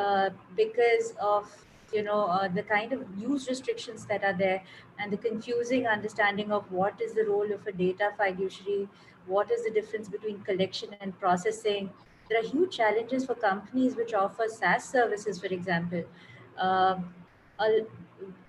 Speaker 3: because of the kind of use restrictions that are there and the confusing understanding of what is the role of a data fiduciary, what is the difference between collection and processing. There are huge challenges for companies which offer SaaS services, for example.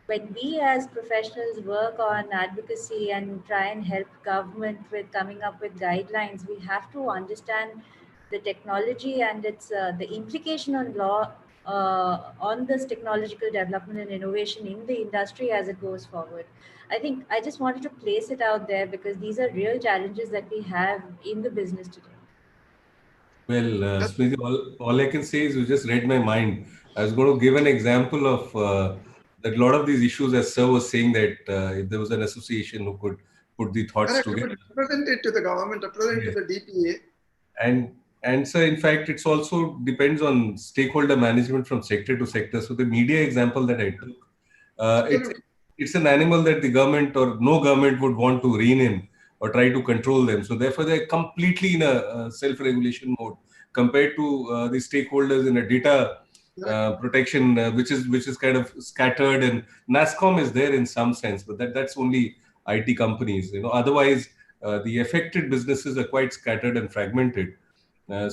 Speaker 3: When we as professionals work on advocacy and try and help government with coming up with guidelines, we have to understand the technology and its the implication on law on this technological development and innovation in the industry as it goes forward. I think I just wanted to place it out there because these are real challenges that we have in the business today.
Speaker 1: Well, Smriti, all I can say is you just read my mind. I was going to give an example of that a lot of these issues, as Sir was saying, that if there was an association who could put the thoughts together.
Speaker 2: Represent it to the government, represent it to the DPA.
Speaker 1: And so, in fact, it's also depends on stakeholder management from sector to sector. So the media example that I took, it's an animal that the government or no government would want to rein in or try to control them. So therefore, they're completely in a self-regulation mode compared to the stakeholders in a data protection, which is kind of scattered. And NASSCOM is there in some sense, but that's only IT companies. Otherwise, the affected businesses are quite scattered and fragmented.
Speaker 2: Today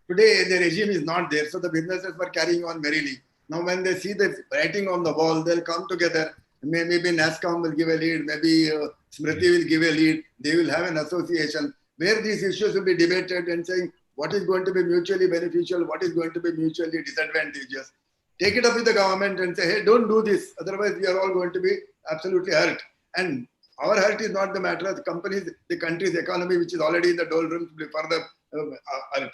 Speaker 2: the regime is not there, so the businesses were carrying on merrily. Now, when they see the writing on the wall, they'll come together. Maybe NASSCOM will give a lead, maybe Smriti will give a lead. They will have an association where these issues will be debated and saying what is going to be mutually beneficial, what is going to be mutually disadvantageous. Take it up with the government and say, hey, don't do this. Otherwise, we are all going to be absolutely hurt. And our hurt is not the matter of the companies, the country's economy, which is already in the doldrums, will be further hurt.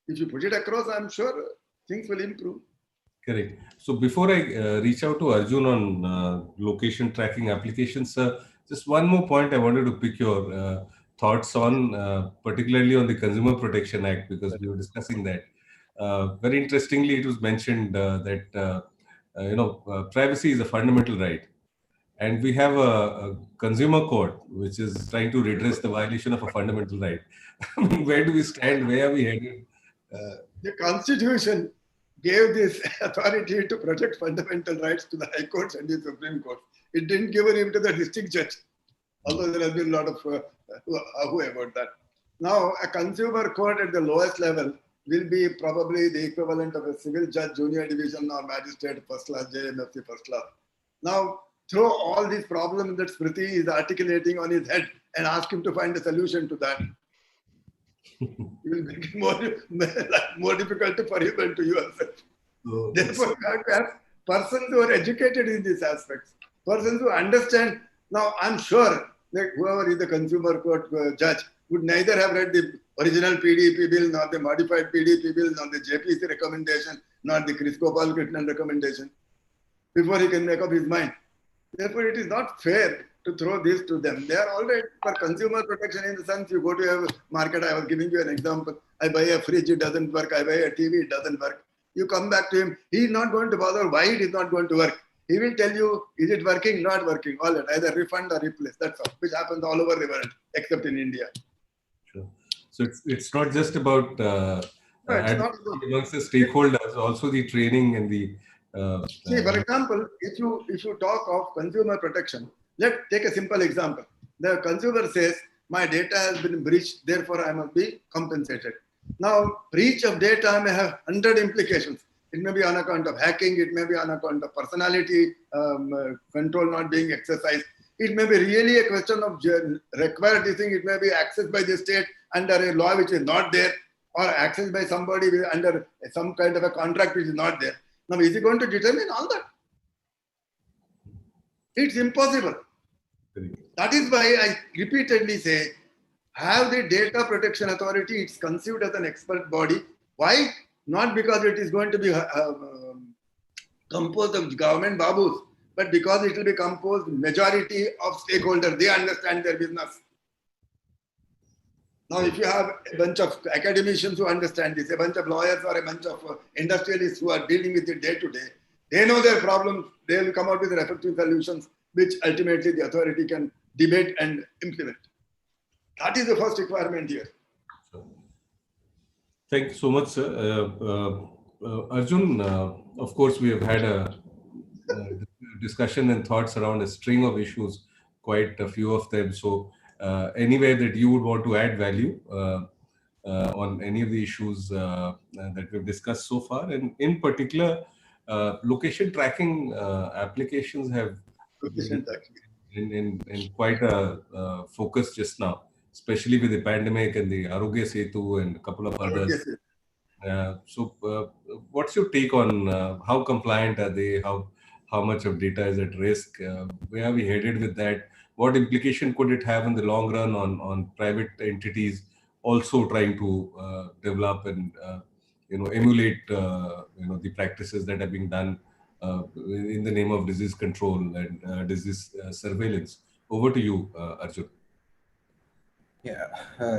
Speaker 2: If you put it across, I'm sure things will improve.
Speaker 1: Correct. So before I reach out to Arjun on location tracking applications, just one more point I wanted to pick your thoughts on, particularly on the Consumer Protection Act, because we were discussing that. Very interestingly, it was mentioned that privacy is a fundamental right. And we have a consumer court which is trying to redress the violation of a fundamental right. I mean, where do we stand? Where are we headed?
Speaker 2: The Constitution gave this authority to protect fundamental rights to the High Courts and the Supreme Court. It didn't give it to the district judge, although there has been a lot of who about that. Now, a consumer court at the lowest level will be probably the equivalent of a civil judge, junior division, or magistrate, first class, JMFC, first class. Now, throw all these problems that Smriti is articulating on his head and ask him to find a solution to that. It will make it more difficult for him and to yourself. Oh, therefore, you have to have persons who are educated in these aspects, persons who understand. Now, I'm sure that whoever is the consumer court judge would neither have read the original PDP bill, nor the modified PDP bill, nor the JPC recommendation, nor the Chris Gopal Krishnan recommendation before he can make up his mind. Therefore, it is not fair to throw this to them. They are already for consumer protection in the sense you go to a market. I was giving you an example. I buy a fridge, it doesn't work. I buy a TV, it doesn't work. You come back to him. He is not going to bother why it is not going to work. He will tell you, is it working, not working? All that, either refund or replace. That's all, which happens all over the world, except in India.
Speaker 1: Sure. So it's not just about amongst the stakeholders, also the training and the.
Speaker 2: See, for example, if you talk of consumer protection, let's take a simple example. The consumer says, my data has been breached, therefore I must be compensated. Now, breach of data may have 100 implications. It may be on account of hacking, it may be on account of personality control not being exercised. It may be really a question of required thing. It may be accessed by the state under a law which is not there, or accessed by somebody under some kind of a contract which is not there. Now, is he going to determine all that? It's impossible. That is why I repeatedly say, have the Data Protection Authority, it's conceived as an expert body. Why? Not because it is going to be composed of government babus, but because it will be composed majority of stakeholders. They understand their business. Now, if you have a bunch of academicians who understand this, a bunch of lawyers or a bunch of industrialists who are dealing with it day to day, they know their problems. They will come out with effective solutions, which ultimately the authority can debate and implement. That is the first requirement here.
Speaker 1: Thank you so much, sir. Arjun, of course, we have had a discussion and thoughts around a string of issues, quite a few of them. So anywhere that you would want to add value on any of the issues that we've discussed so far, and in particular, location tracking applications have been in quite a focus just now, especially with the pandemic and the Arogya Setu and a couple of others. So what's your take on how compliant are they? How much of data is at risk? Where are we headed with that? What implication could it have in the long run on private entities also trying to develop and emulate the practices that are being done in the name of disease control and disease surveillance? Over to you, Arjun.
Speaker 6: Yeah,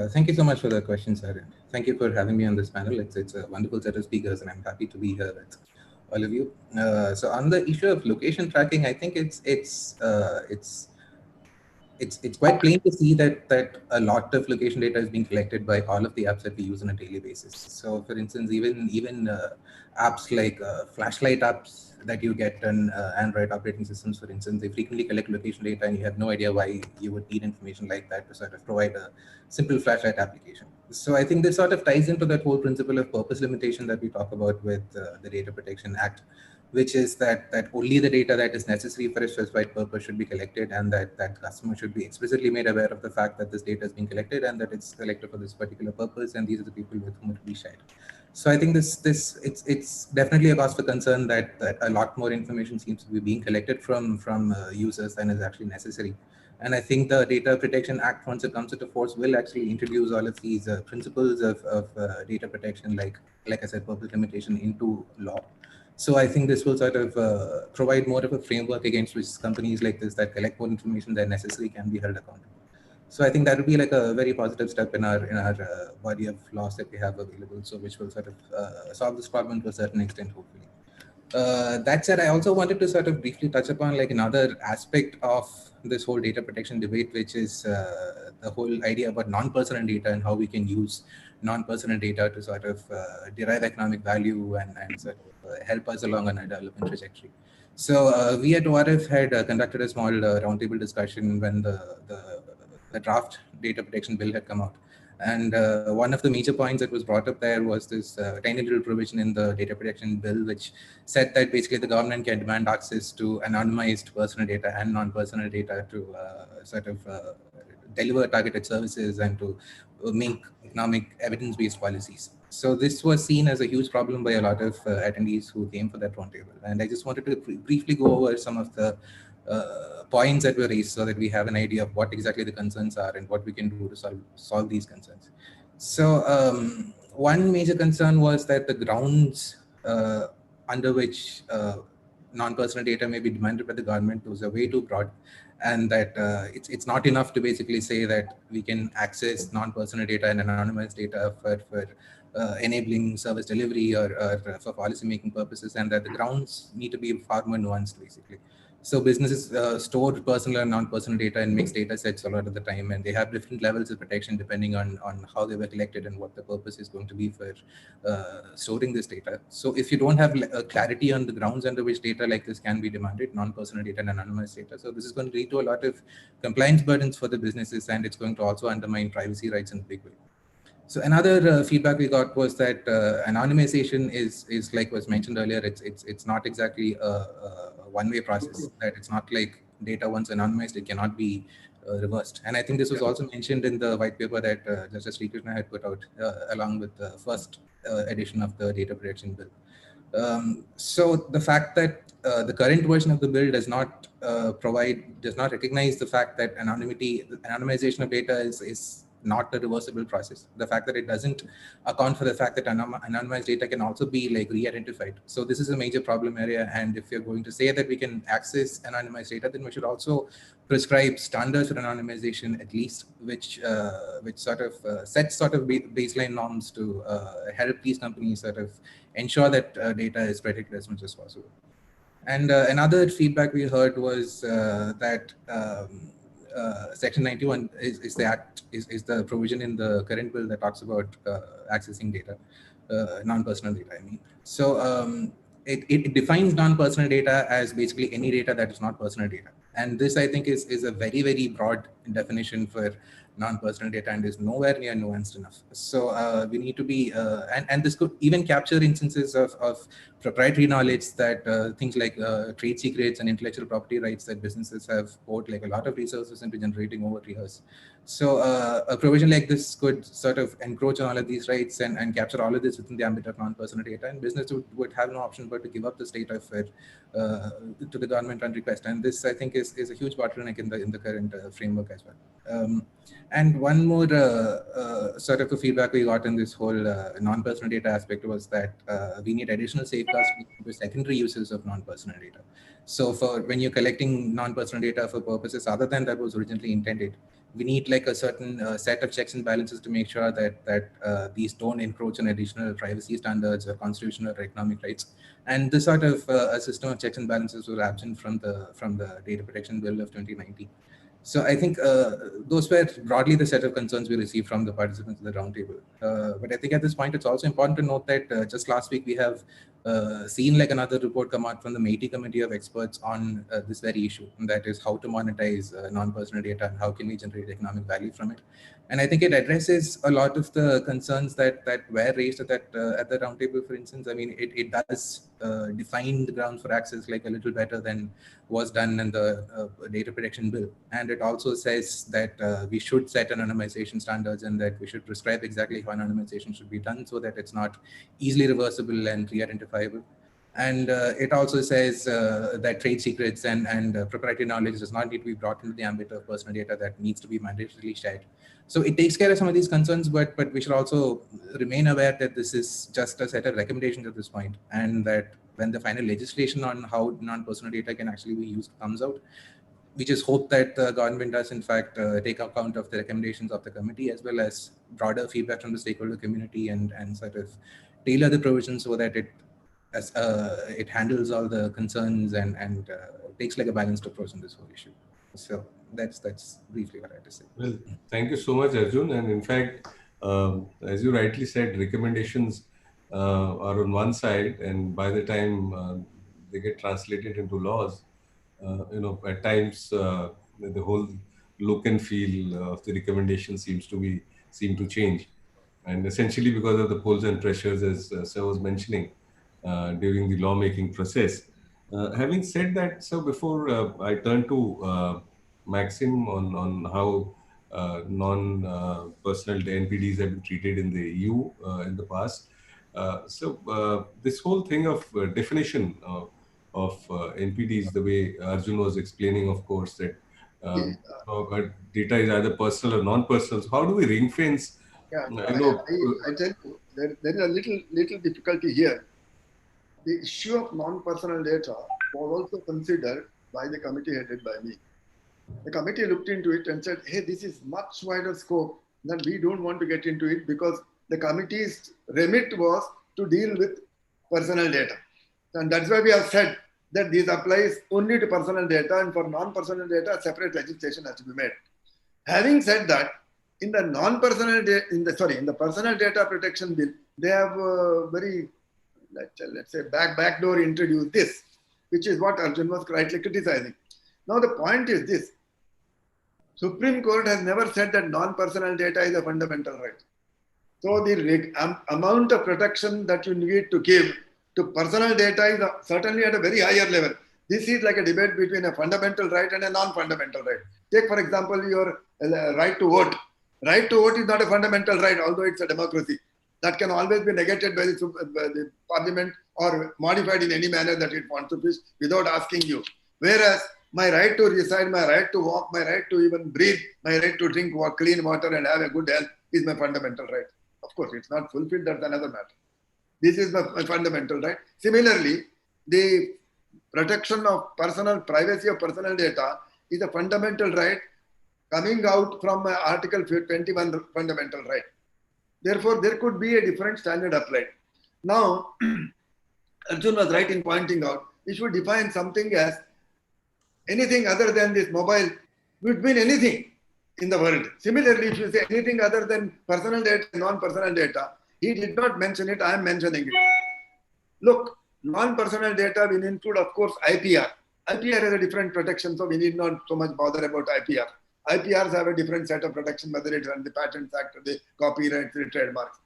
Speaker 6: thank you so much for the question, sir. Thank you for having me on this panel. It's a wonderful set of speakers, and I'm happy to be here with all of you. So on the issue of location tracking, I think it's quite plain to see that a lot of location data is being collected by all of the apps that we use on a daily basis. So, for instance, even apps like flashlight apps that you get on Android operating systems, for instance, they frequently collect location data, and you have no idea why you would need information like that to sort of provide a simple flashlight application. So I think this sort of ties into that whole principle of purpose limitation that we talk about with the Data Protection Act, which is that only the data that is necessary for a specified purpose should be collected, and that customer should be explicitly made aware of the fact that this data is being collected and that it's collected for this particular purpose, and these are the people with whom it will be shared. So I think it's definitely a cause for concern that a lot more information seems to be being collected from users than is actually necessary. And I think the Data Protection Act, once it comes into force, will actually introduce all of these principles of data protection, like I said, purpose limitation, into law. So I think this will sort of provide more of a framework against which companies like this that collect more information than necessary can be held accountable. So I think that would be like a very positive step in our body of laws that we have available, so which will sort of solve this problem to a certain extent, hopefully. That said, I also wanted to sort of briefly touch upon like another aspect of this whole data protection debate, which is the whole idea about non-personal data and how we can use non-personal data to sort of derive economic value and sort of help us along on our development trajectory. So we at ORF had conducted a small roundtable discussion when the draft data protection bill had come out. And one of the major points that was brought up there was this tiny little provision in the data protection bill, which said that basically the government can demand access to anonymized personal data and non-personal data to sort of deliver targeted services and to make economic evidence-based policies. So this was seen as a huge problem by a lot of attendees who came for that roundtable. And I just wanted to briefly go over some of the points that were raised so that we have an idea of what exactly the concerns are and what we can do to solve these concerns. So one major concern was that the grounds under which non-personal data may be demanded by the government was way too broad, and that it's not enough to basically say that we can access non-personal data and anonymized data for enabling service delivery or for policy making purposes, and that the grounds need to be far more nuanced basically. So businesses store personal and non-personal data in mixed data sets a lot of the time, and they have different levels of protection depending on how they were collected and what the purpose is going to be for storing this data. So if you don't have clarity on the grounds under which data like this can be demanded, non-personal data and anonymized data, so this is going to lead to a lot of compliance burdens for the businesses, and it's going to also undermine privacy rights in a big way. So another feedback we got was that anonymization is like was mentioned earlier. It's not exactly a one-way process. That it's not like data once anonymized, it cannot be reversed. And I think this was also mentioned in the white paper that Justice Srikrishna had put out along with the first edition of the data protection bill. So the fact that the current version of the bill does not recognize the fact that anonymization of data is not a reversible process. The fact that it doesn't account for the fact that anonymized data can also be like re-identified. So this is a major problem area. And if you're going to say that we can access anonymized data, then we should also prescribe standards for anonymization, at least, which sort of sets sort of baseline norms to help these companies sort of ensure that data is protected as much as possible. And another feedback we heard was that Section 91 is the provision in the current bill that talks about accessing data, non-personal data, I mean. So it defines non-personal data as basically any data that is not personal data. And this, I think, is a very, very broad definition for non-personal data and is nowhere near nuanced enough. So we need to be, and this could even capture instances of proprietary knowledge that things like trade secrets and intellectual property rights that businesses have poured like a lot of resources into generating over years. So a provision like this could sort of encroach on all of these rights and capture all of this within the ambit of non-personal data, and business would have no option but to give up this data to the government on request. And this, I think, is a huge bottleneck in the current framework as well. And one more sort of a feedback we got in this whole non-personal data aspect was that we need additional safeguards for secondary uses of non-personal data. So for when you're collecting non-personal data for purposes other than that was originally intended, we need like a certain set of checks and balances to make sure that these don't encroach on additional privacy standards or constitutional or economic rights. And this sort of a system of checks and balances was absent from the Data Protection Bill of 2019. So I think those were broadly the set of concerns we received from the participants in the roundtable. But I think at this point, it's also important to note that just last week we have seen like another report come out from the MeitY committee of experts on this very issue, and that is how to monetize non-personal data and how can we generate economic value from it. And I think it addresses a lot of the concerns that were raised at the roundtable. For instance, I mean, it does define the grounds for access like a little better than was done in the data protection bill. And it also says that we should set anonymization standards and that we should prescribe exactly how anonymization should be done so that it's not easily reversible and re-identifiable. And it also says that trade secrets and proprietary knowledge does not need to be brought into the ambit of personal data that needs to be mandatorily shared. So it takes care of some of these concerns, but we should also remain aware that this is just a set of recommendations at this point, and that when the final legislation on how non-personal data can actually be used comes out, we just hope that the government does in fact take account of the recommendations of the committee as well as broader feedback from the stakeholder community and sort of tailor the provisions so that it handles all the concerns and takes like a balanced approach on this whole issue. So that's briefly what I had to say.
Speaker 1: Well, thank you so much, Arjun. And in fact, as you rightly said, recommendations are on one side, and by the time they get translated into laws, at times the whole look and feel of the recommendation seems to be seem to change. And essentially because of the pulls and pressures, as Sir was mentioning, during the lawmaking process. Having said that, so before I turn to Maxime on how non-personal NPDs have been treated in the EU in the past. This whole thing of definition of NPDs, the way Arjun was explaining, of course, that data is either personal or non-personal. So how do we ring fence?
Speaker 2: Yeah, I tell you, there is a little difficulty here. The issue of non-personal data was also considered by the committee headed by me. The committee looked into it and said, hey, this is much wider scope that we don't want to get into it, because the committee's remit was to deal with personal data. And that's why we have said that this applies only to personal data, and for non-personal data, separate legislation has to be made. Having said that, in the in the personal data protection bill, they have very, let's say, backdoor introduced this, which is what Arjun was rightly criticizing. Now the point is this: Supreme Court has never said that non-personal data is a fundamental right. So the amount of protection that you need to give to personal data is certainly at a very higher level. This is like a debate between a fundamental right and a non-fundamental right. Take, for example, your right to vote. Right to vote is not a fundamental right, although it's a democracy. That can always be negated by the parliament or modified in any manner that it wants to without asking you. Whereas my right to reside, my right to walk, my right to even breathe, my right to drink clean water and have a good health is my fundamental right. Of course, it's not fulfilled, that's another matter. This is my fundamental right. Similarly, the protection of personal privacy of personal data is a fundamental right coming out from Article 21 fundamental right. Therefore, there could be a different standard applied. Now, Arjun was right in pointing out, we should define something as anything other than this mobile, would mean anything in the world. Similarly, if you say anything other than personal data, non-personal data, he did not mention it, I am mentioning it. Look, non-personal data will include, of course, IPR. IPR has a different protection, so we need not so much bother about IPR. IPRs have a different set of protection, whether it's under the Patents Act or the copyright, the trademarks.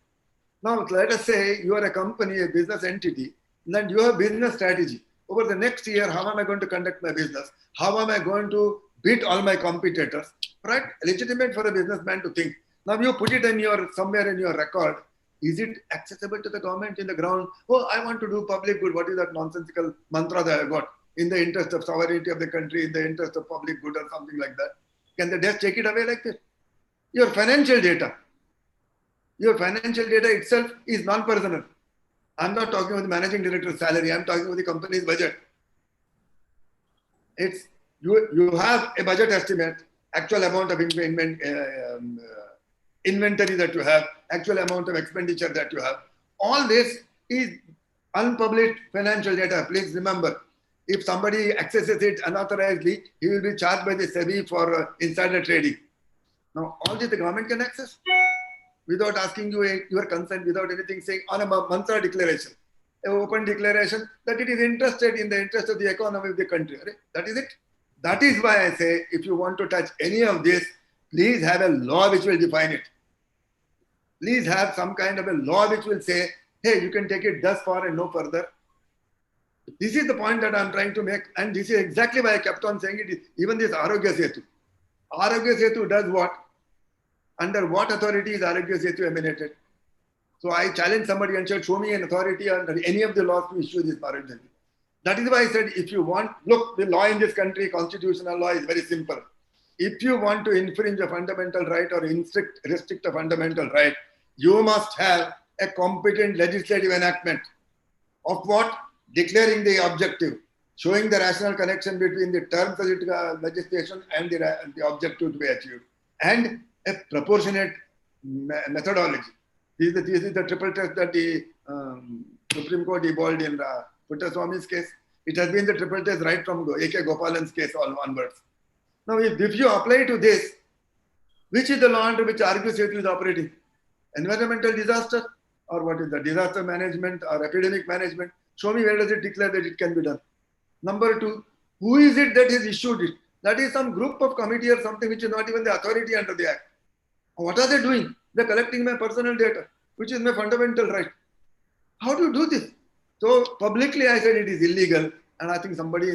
Speaker 2: Now, let us say you are a company, a business entity, and you have business strategy. Over the next year, how am I going to conduct my business? How am I going to beat all my competitors? Right? Legitimate for a businessman to think. Now you put it in somewhere in your record. Is it accessible to the government in the ground? Oh, I want to do public good. What is that nonsensical mantra that I got? In the interest of sovereignty of the country, in the interest of public good or something like that. Can they just take it away like this? Your financial data itself is non-personal. I'm not talking about the managing director's salary. I'm talking about the company's budget. It's you have a budget estimate, actual amount of inventory that you have, actual amount of expenditure that you have. All this is unpublished financial data. Please remember, if somebody accesses it unauthorizedly, he will be charged by the SEBI for insider trading. Now, all this the government can access without asking you your consent, without anything saying on a mantra declaration, an open declaration that it is interested in the interest of the economy of the country. That is it. That is why I say, if you want to touch any of this, please have a law which will define it. Please have some kind of a law which will say, hey, you can take it thus far and no further. This is the point that I'm trying to make, and this is exactly why I kept on saying it. Even this Arogya Setu. Arogya Setu does what? Under what authority is Arogya Setu emanated? So I challenge somebody and said, show me an authority under any of the laws to issue this Arogya Setu. That is why I said, if you want, look, the law in this country, constitutional law is very simple. If you want to infringe a fundamental right or restrict a fundamental right, you must have a competent legislative enactment of what? Declaring the objective, showing the rational connection between the terms of the legislation and the objective to be achieved, and a proportionate methodology. This is the triple test that the Supreme Court evolved in Puttaswamy's case. It has been the triple test right from A.K. Gopalan's case onwards. Now, if you apply to this, which is the law under which Arogya Setu is operating? Environmental disaster, or what is the disaster management or epidemic management? Show me where does it declare that it can be done. Number two, who is it that has issued it? That is some group of committee or something which is not even the authority under the Act. What are they doing? They're collecting my personal data, which is my fundamental right. How do you do this? So publicly I said it is illegal, and I think somebody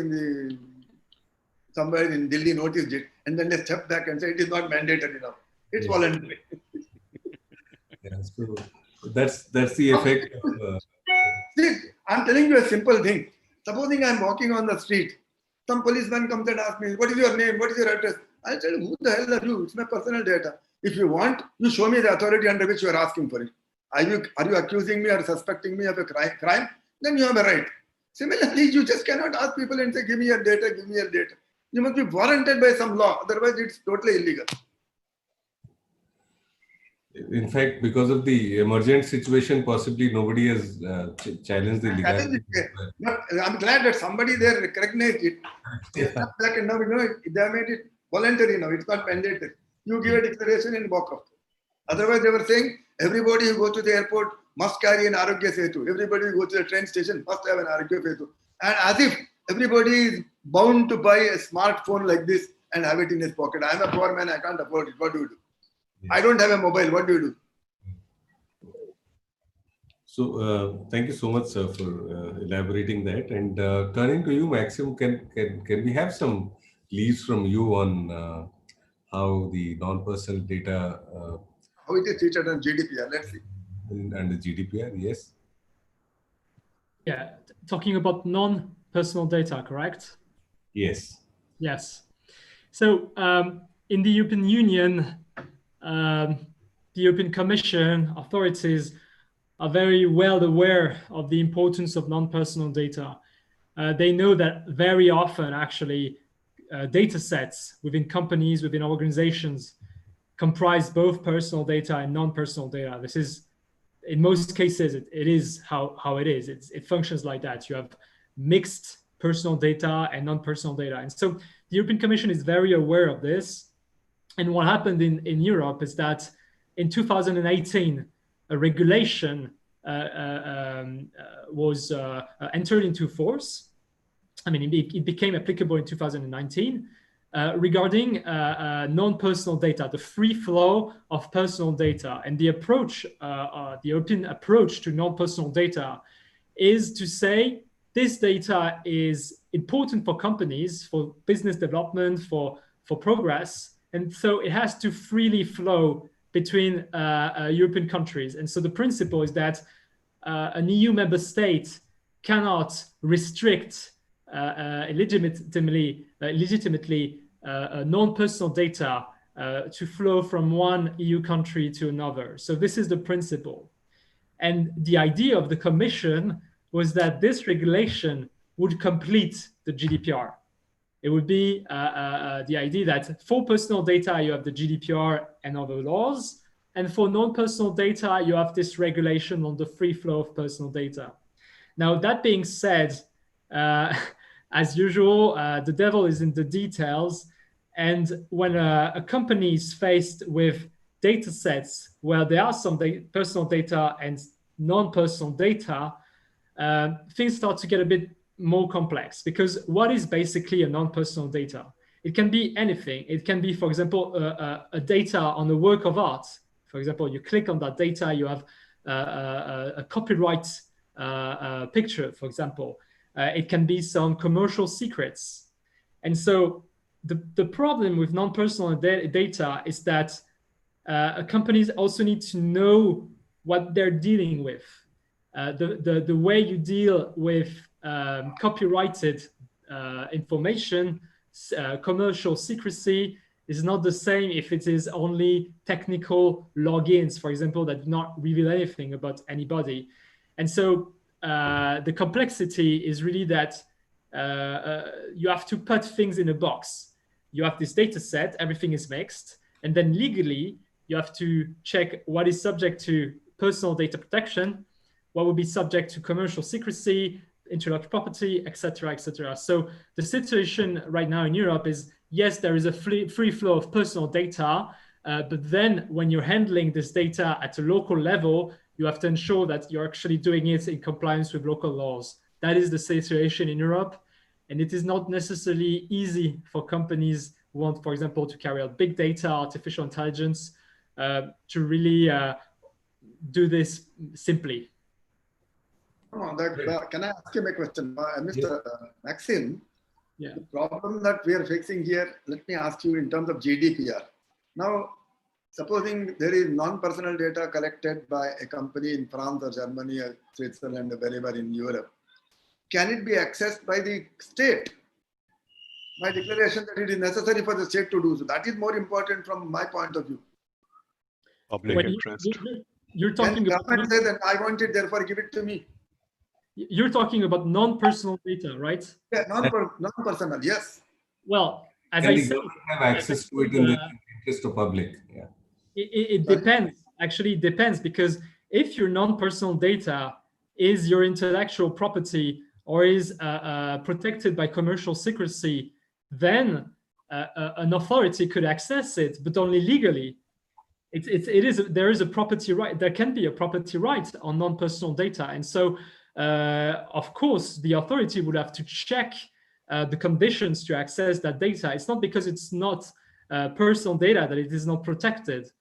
Speaker 2: somewhere in Delhi noticed it, and then they stepped back and said it is not mandatory now. It's voluntary.
Speaker 1: Yeah, so that's the effect of,
Speaker 2: See, I'm telling you a simple thing. Supposing I'm walking on the street, some policeman comes and asks me, what is your name? What is your address? I tell him, who the hell are you? It's my personal data. If you want, you show me the authority under which you are asking for it. Are you accusing me or suspecting me of a crime? Then you have a right. Similarly, you just cannot ask people and say, give me your data, give me your data. You must be warranted by some law. Otherwise, it's totally illegal.
Speaker 1: in fact, because of the emergent situation, possibly nobody has challenged the legality.
Speaker 2: But I'm glad that somebody there recognized it. Back and now, they have made it voluntary now. It's not mandatory. You give a declaration and walk off. Otherwise, they were saying everybody who goes to the airport must carry an Arogya Setu. Everybody who goes to the train station must have an Arogya Setu. And as if everybody is bound to buy a smartphone like this and have it in his pocket. I'm a poor man. I can't afford it. What do you do? Yes. I don't have a mobile. What do you do?
Speaker 1: So thank you so much, sir, for elaborating that. And turning to you, Maxime, can we have some leads from you on how the non-personal data
Speaker 2: how it is treated on GDPR? Let's see.
Speaker 1: Under GDPR, yes.
Speaker 4: Yeah, talking about non-personal data, correct?
Speaker 1: Yes.
Speaker 4: Yes. So in the European Union, the European Commission authorities are very well aware of the importance of non-personal data. They know that very often, actually, data sets within companies, within organizations, comprise both personal data and non-personal data. This is, in most cases, it is how it is. It functions like that. You have mixed personal data and non-personal data. And so the European Commission is very aware of this. And what happened in Europe is that in 2018, a regulation was entered into force. I mean, it became applicable in 2019 regarding non-personal data, the free flow of personal data. And the approach, the European approach to non-personal data is to say this data is important for companies, for business development, for progress. And so it has to freely flow between European countries. And so the principle is that an EU member state cannot restrict legitimately non-personal data to flow from one EU country to another. So this is the principle. And the idea of the Commission was that this regulation would complete the GDPR. It would be the idea that for personal data, you have the GDPR and other laws. And for non-personal data, you have this regulation on the free flow of personal data. Now, that being said, as usual, the devil is in the details. And when a company is faced with data sets where there are some personal data and non-personal data, things start to get a bit more complex, because what is basically a non-personal data? It can be anything. It can be, for example, a data on a work of art. For example, you click on that data, you have a copyright picture, for example. It can be some commercial secrets. And so the problem with non-personal data is that companies also need to know what they're dealing with. The way you deal with copyrighted information, commercial secrecy, is not the same if it is only technical logins, for example, that do not reveal anything about anybody. And so the complexity is really that you have to put things in a box. You have this data set, everything is mixed, and then legally, you have to check what is subject to personal data protection, what would be subject to commercial secrecy, intellectual property, etc., etc. So the situation right now in Europe is, yes, there is a free flow of personal data, but then when you're handling this data at a local level, you have to ensure that you're actually doing it in compliance with local laws. That is the situation in Europe. And it is not necessarily easy for companies who want, for example, to carry out big data, artificial intelligence, to really do this simply.
Speaker 2: Oh, can I ask him a question? Mr. Maxime,
Speaker 4: Yeah.
Speaker 2: the problem that we are facing here, let me ask you in terms of GDPR. Now, supposing there is non-personal data collected by a company in France or Germany or Switzerland or wherever in Europe, can it be accessed by the state? My declaration that it is necessary for the state to do so. That is more important from my point of view.
Speaker 5: Public interest.
Speaker 4: You're talking
Speaker 2: the
Speaker 4: about
Speaker 2: government says that I want it, therefore give it to me.
Speaker 4: You're talking about non-personal data, right?
Speaker 2: Yeah, non-personal, yes.
Speaker 4: Well, as
Speaker 1: Can
Speaker 4: I
Speaker 1: the
Speaker 4: said,
Speaker 1: government have access to it in the interest of public? Yeah.
Speaker 4: It depends. Actually, it depends, because if your non-personal data is your intellectual property or is protected by commercial secrecy, then an authority could access it, but only legally. There is a property right. There can be a property right on non-personal data, and so of course the authority would have to check the conditions to access that data. It's not because it's not personal data that it is not protected.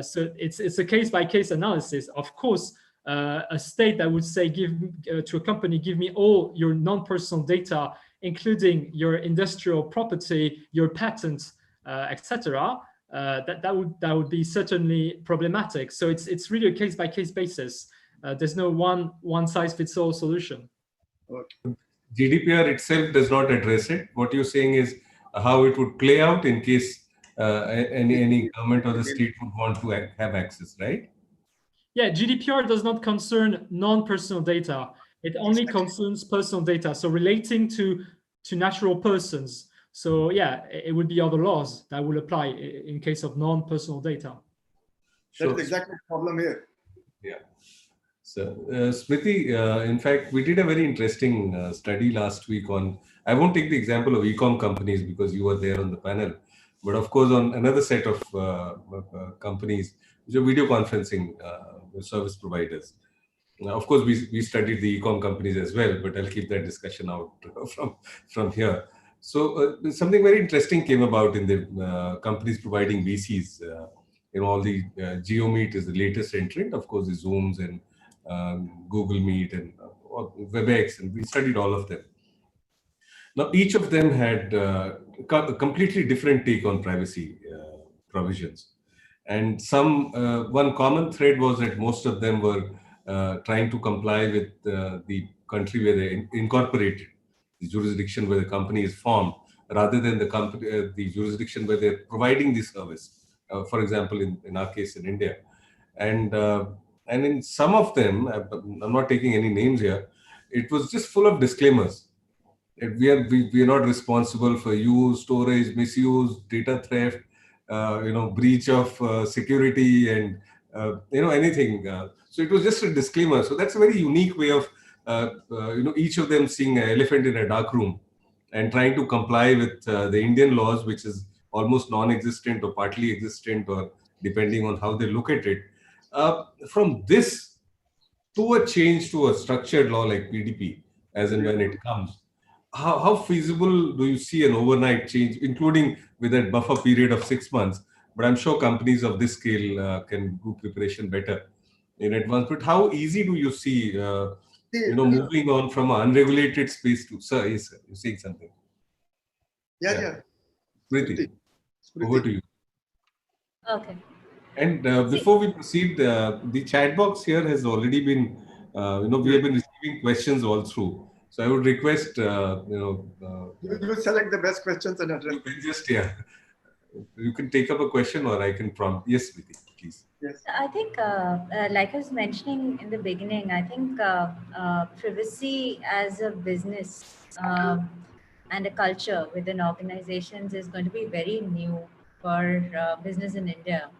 Speaker 4: So it's a case-by-case analysis. Of course, a state that would say to a company, give me all your non-personal data, including your industrial property, your patents, etc. That would be certainly problematic. So it's really a case-by-case basis. There's no one-size-fits-all solution.
Speaker 2: Okay.
Speaker 1: GDPR itself does not address it. What you're saying is how it would play out in case any government or the state would want to have access, right?
Speaker 4: Yeah, GDPR does not concern non-personal data. It only concerns personal data, so relating to natural persons. So yeah, it would be other laws that will apply in case of non-personal data.
Speaker 2: That is exactly the problem here.
Speaker 1: Yeah. So, Smriti, in fact, we did a very interesting study last week on, I won't take the example of e-com companies because you were there on the panel, but of course on another set of companies, which are video conferencing service providers. Now, of course, we studied the e-com companies as well, but I'll keep that discussion out from here. So something very interesting came about in the companies providing VCs. All the GeoMeet is the latest entrant, of course, the Zooms and Google Meet and WebEx, and we studied all of them. Now, each of them had a completely different take on privacy provisions. And one common thread was that most of them were trying to comply with the country where they incorporated, the jurisdiction where the company is formed, rather than the jurisdiction where they're providing the service. For example, in our case in India. And in some of them, I'm not taking any names here, it was just full of disclaimers. We are not responsible for use, storage, misuse, data theft, breach of security, and anything. So it was just a disclaimer. So that's a very unique way of each of them seeing an elephant in a dark room and trying to comply with the Indian laws, which is almost non-existent or partly existent, or depending on how they look at it. From this to a change to a structured law like PDP, as and when it comes, how feasible do you see an overnight change, including with that buffer period of 6 months? But I'm sure companies of this scale can do preparation better in advance. But how easy do you see, moving on from an unregulated space to, sir, yes, sir, you're saying something.
Speaker 2: Yeah.
Speaker 1: Smriti, over to you.
Speaker 3: Okay.
Speaker 1: And before we proceed, the chat box here has already been, we have been receiving questions all through. So I would request,
Speaker 2: you select the best questions and address.
Speaker 1: You can take up a question or I can prompt. Yes, Smriti, please.
Speaker 2: Yes.
Speaker 3: I think, like I was mentioning in the beginning, I think privacy as a business and a culture within organizations is going to be very new for business in India.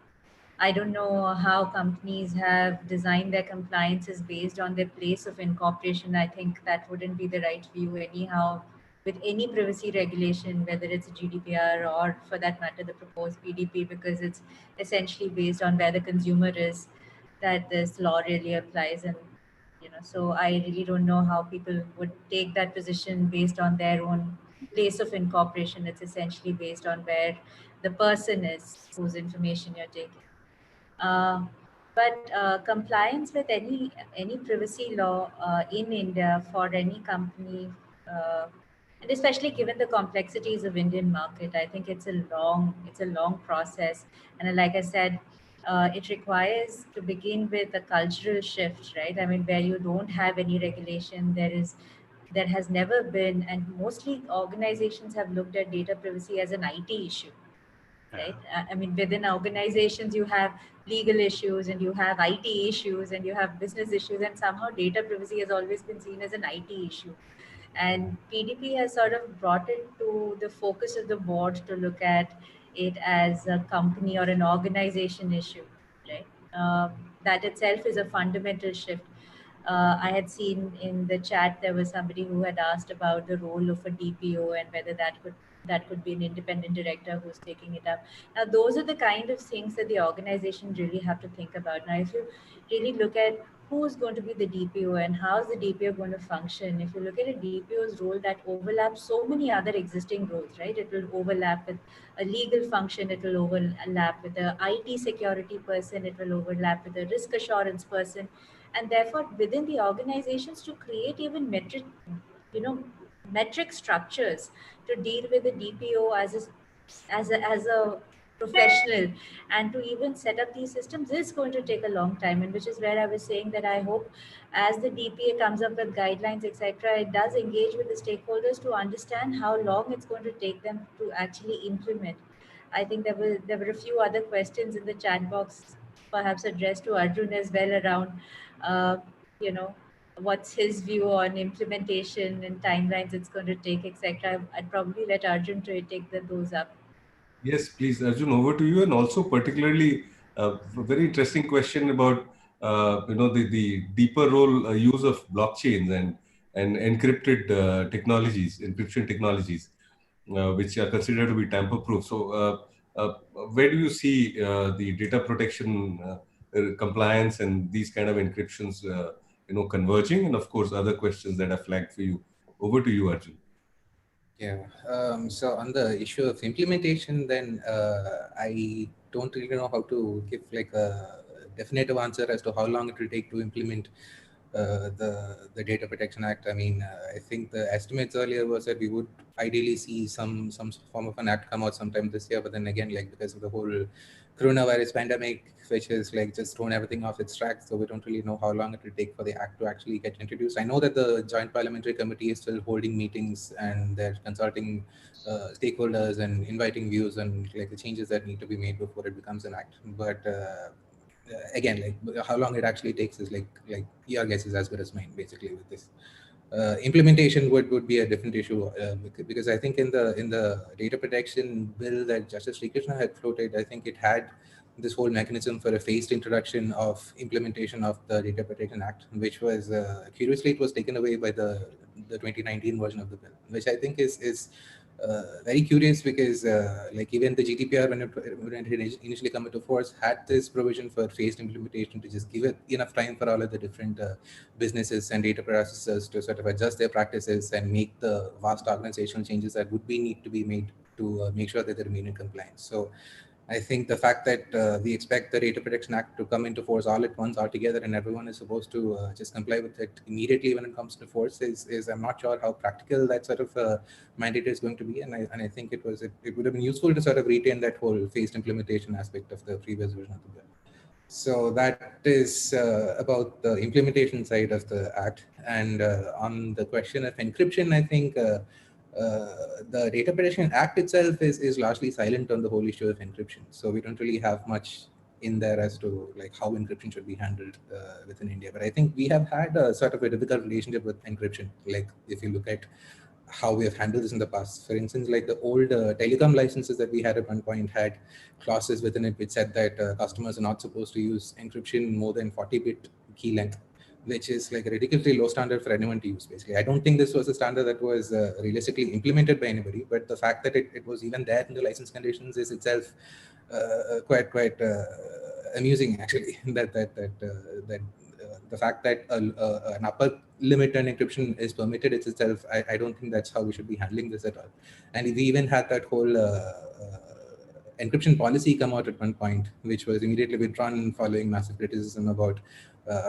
Speaker 3: I don't know how companies have designed their compliances based on their place of incorporation. I think that wouldn't be the right view anyhow with any privacy regulation, whether it's a GDPR or for that matter, the proposed PDP, because it's essentially based on where the consumer is that this law really applies. And, so I really don't know how people would take that position based on their own place of incorporation. It's essentially based on where the person is whose information you're taking. But compliance with any privacy law in India for any company, and especially given the complexities of Indian market, I think it's a long process. And like I said, it requires to begin with a cultural shift, right? I mean, where you don't have any regulation, there has never been, and mostly organizations have looked at data privacy as an IT issue, right? I mean, within organizations, you have legal issues and you have IT issues and you have business issues, and somehow data privacy has always been seen as an IT issue. And PDP has sort of brought it to the focus of the board to look at it as a company or an organization issue, right? That itself is a fundamental shift. I had seen in the chat there was somebody who had asked about the role of a DPO and whether that could be an independent director who's taking it up. Now, those are the kind of things that the organization really have to think about. Now, if you really look at who's going to be the DPO and how's the DPO going to function, if you look at a DPO's role, that overlaps so many other existing roles, right? It will overlap with a legal function, it will overlap with a IT security person, it will overlap with a risk assurance person, and therefore within the organizations to create even you know, metric structures to deal with the DPO as a professional, and to even set up these systems is going to take a long time. And which is where I was saying that I hope as the DPA comes up with guidelines, etc., it does engage with the stakeholders to understand how long it's going to take them to actually implement. I think there were a few other questions in the chat box, perhaps addressed to Arjun as well, around uh, you know, what's his view on implementation and timelines it's going to take, etc. I'd probably let Arjun to take those up.
Speaker 1: Yes, please, Arjun, over to you. And also particularly a very interesting question about the deeper role use of blockchains and encrypted encryption technologies, which are considered to be tamper-proof. So, where do you see the data protection compliance and these kind of encryptions, converging? And of course, other questions that are flagged for you. Over to you, Arjun.
Speaker 6: Yeah. So on the issue of implementation, then I don't really know how to give like a definitive answer as to how long it will take to implement the Data Protection Act. I mean, I think the estimates earlier was that we would ideally see some form of an act come out sometime this year. But then again, like because of the whole coronavirus pandemic, which is like just thrown everything off its track, so we don't really know how long it will take for the act to actually get introduced. I know that the Joint Parliamentary Committee is still holding meetings and they're consulting stakeholders and inviting views and like the changes that need to be made before it becomes an act. But again, like how long it actually takes is like your guess is as good as mine, basically, with this. Implementation would be a different issue because I think in the data protection bill that Justice Srikrishna had floated, I think it had this whole mechanism for a phased introduction of implementation of the Data Protection Act, which was curiously it was taken away by the 2019 version of the bill, which I think is very curious because like even the GDPR when it initially come into force had this provision for phased implementation to just give it enough time for all of the different businesses and data processors to sort of adjust their practices and make the vast organizational changes that would need to be made to make sure that they remain in compliance. So I think the fact that we expect the Data Protection Act to come into force all at once altogether and everyone is supposed to just comply with it immediately when it comes to force is I'm not sure how practical that sort of mandate is going to be. And I think it would have been useful to sort of retain that whole phased implementation aspect of the previous version of the bill. So that is about the implementation side of the act. And on the question of encryption, I think the Data Protection Act itself is largely silent on the whole issue of encryption. So we don't really have much in there as to like how encryption should be handled within India. But I think we have had a sort of a difficult relationship with encryption. Like if you look at how we have handled this in the past. For instance, like the old telecom licenses that we had at one point had clauses within it which said that customers are not supposed to use encryption more than 40-bit key length, which is like a ridiculously low standard for anyone to use, basically. I don't think this was a standard that was realistically implemented by anybody, but the fact that it was even there in the license conditions is itself quite amusing, actually. that the fact that an upper limit on encryption is permitted itself, I don't think that's how we should be handling this at all. And we even had that whole encryption policy come out at one point, which was immediately withdrawn following massive criticism about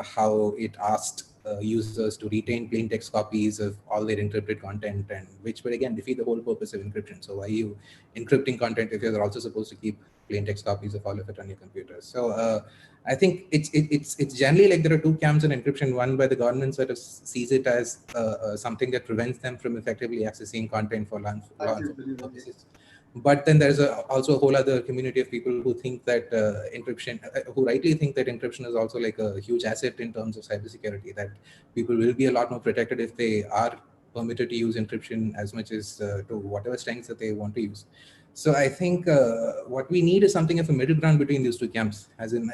Speaker 6: how it asked users to retain plain text copies of all their encrypted content, and which would again defeat the whole purpose of encryption. So why are you encrypting content if you're also supposed to keep plain text copies of all of it on your computer? So I think it's generally like there are two camps in encryption. One where the government sort of sees it as something that prevents them from effectively accessing content for law enforcement purposes. But then there's also a whole other community of people who think that encryption, who rightly think that encryption is also like a huge asset in terms of cybersecurity, that people will be a lot more protected if they are permitted to use encryption as much as to whatever strengths that they want to use. So I think what we need is something of a middle ground between these two camps. As in,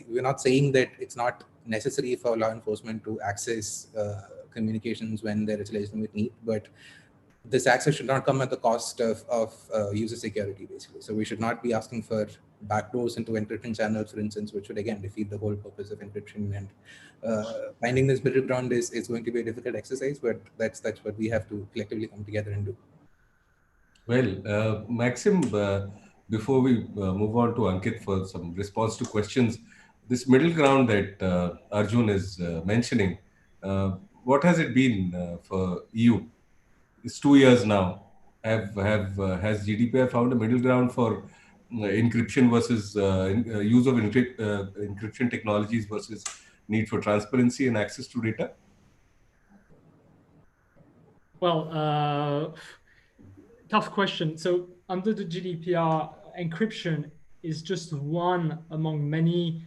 Speaker 6: we're not saying that it's not necessary for law enforcement to access communications when there is a legitimate need, but this access should not come at the cost of user security, basically. So we should not be asking for backdoors into encryption channels, for instance, which would again defeat the whole purpose of encryption. And finding this middle ground is going to be a difficult exercise, but that's what we have to collectively come together and do.
Speaker 1: Well, Maxime, before we move on to Ankit for some response to questions, this middle ground that Arjun is mentioning, what has it been for EU? It's 2 years now. Has GDPR found a middle ground for encryption versus use of encryption technologies versus need for transparency and access to data?
Speaker 4: Well, tough question. So under the GDPR, encryption is just one among many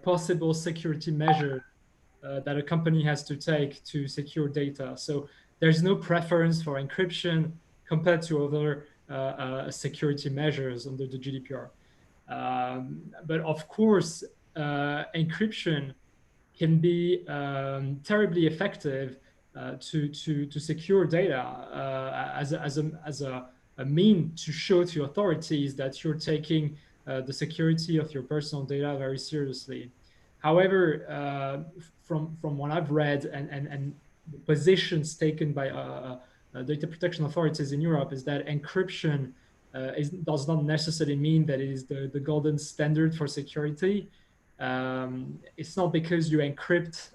Speaker 4: possible security measures that a company has to take to secure data. So there's no preference for encryption compared to other security measures under the GDPR. But of course, encryption can be terribly effective to secure data as a mean to show to authorities that you're taking the security of your personal data very seriously. However, from what I've read and the positions taken by data protection authorities in Europe is that encryption does not necessarily mean that it is the golden standard for security. It's not because you encrypt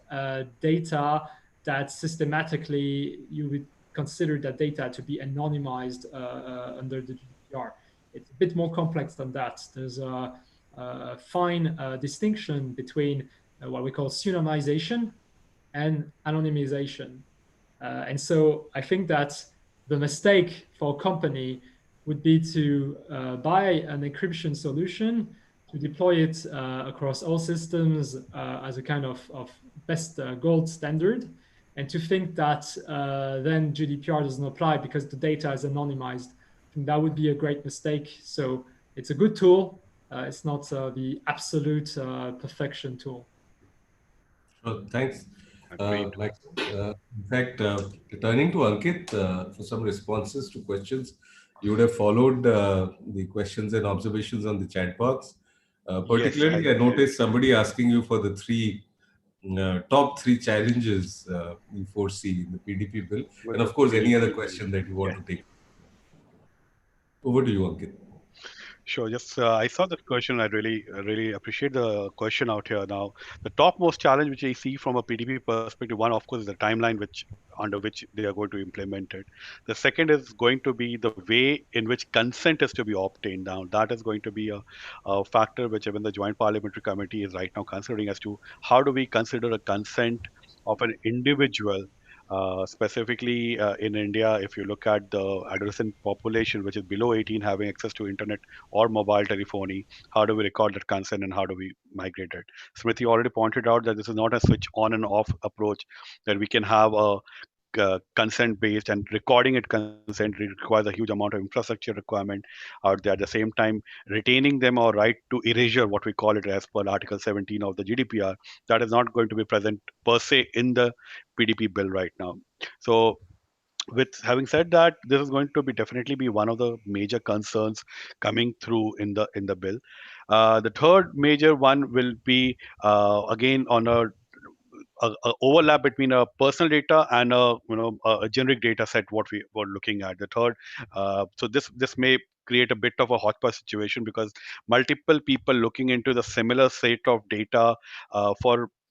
Speaker 4: data that systematically you would consider that data to be anonymized under the GDPR. It's a bit more complex than that. There's a fine distinction between what we call pseudonymization and anonymization. And so I think that the mistake for a company would be to buy an encryption solution, to deploy it across all systems as a kind of best gold standard, and to think that then GDPR doesn't apply because the data is anonymized. I think that would be a great mistake. So it's a good tool. It's not the absolute perfection tool.
Speaker 1: Sure, thanks. In fact, returning to Ankit for some responses to questions, you would have followed the questions and observations on the chat box. Particularly, yes, I noticed somebody asking you for the top three challenges you foresee in the PDP bill, and of course, any other question that you want to take. Over to you, Ankit.
Speaker 5: Sure. Just I saw that question. I really appreciate the question out here. Now, the topmost challenge which I see from a PDP perspective, one, of course, is the timeline under which they are going to implement it. The second is going to be the way in which consent is to be obtained. Now, that is going to be a factor which even the Joint Parliamentary Committee is right now considering as to how do we consider a consent of an individual. Specifically in India, if you look at the adolescent population, which is below 18, having access to internet or mobile telephony, how do we record that consent and how do we migrate it? Smriti already pointed out that this is not a switch on and off approach, that we can have a consent based, and recording it consent requires a huge amount of infrastructure requirement out there. At the same time, retaining them or right to erasure, what we call it as per Article 17 of the GDPR, that is not going to be present per se in the PDP bill right now. So with having said that, this is going to be definitely be one of the major concerns coming through in the bill. The third major one will be again on a overlap between a personal data and a generic data set what we were looking at. The third, so this may create a bit of a hotspot situation, because multiple people looking into the similar set of data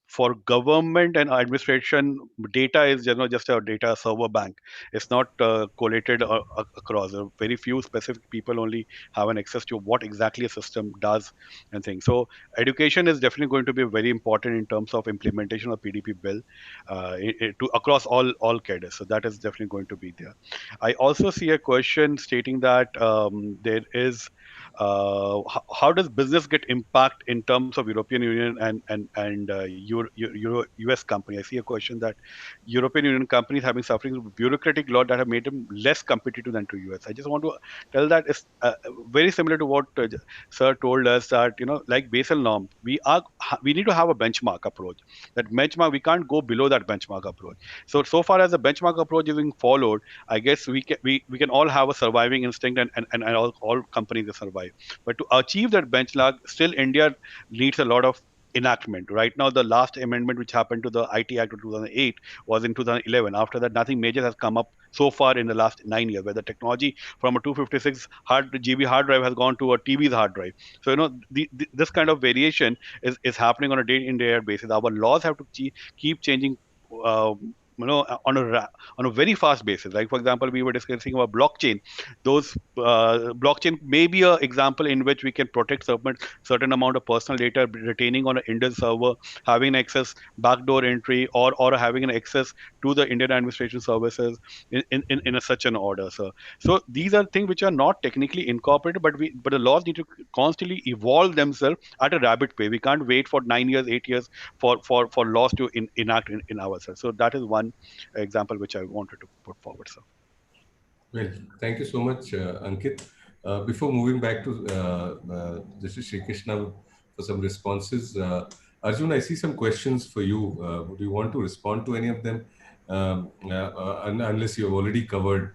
Speaker 5: for government and administration. Data is just a data server bank. It's not collated across. Very few specific people only have an access to what exactly a system does and things. So education is definitely going to be very important in terms of implementation of PDP bill to across all cadres. So that is definitely going to be there. I also see a question stating that there is how does business get impact in terms of European Union and US company? I see a question that European Union companies have been suffering with bureaucratic law that have made them less competitive than to US. I just want to tell that it's very similar to what Sir told us, that like Basel norm, we need to have a benchmark approach. That benchmark, we can't go below that benchmark approach. So far as the benchmark approach is being followed, I guess we can all have a surviving instinct, and all companies will survive. But to achieve that benchmark, still India needs a lot of enactment. Right now, the last amendment which happened to the IT Act of 2008 was in 2011. After that, nothing major has come up so far in the last 9 years, where the technology from a 256 GB hard drive has gone to a TV's hard drive. So this kind of variation is happening on a day-in day-out basis. Our laws have to keep changing. Uh, on a very fast basis. Like, for example, we were discussing about blockchain. Those blockchain may be an example in which we can protect certain amount of personal data retaining on an Indian server, having access backdoor entry, or having an access to the Indian administration services in such an order. So these are things which are not technically incorporated, but the laws need to constantly evolve themselves at a rapid pace. We can't wait for 9 years, 8 years for laws to enact in ourselves. So that is one example which I wanted to put forward, sir.
Speaker 1: Well, thank you so much, Ankit. Before moving back to Justice Srikrishna for some responses, Arjun, I see some questions for you. Would you want to respond to any of them? Unless you have already covered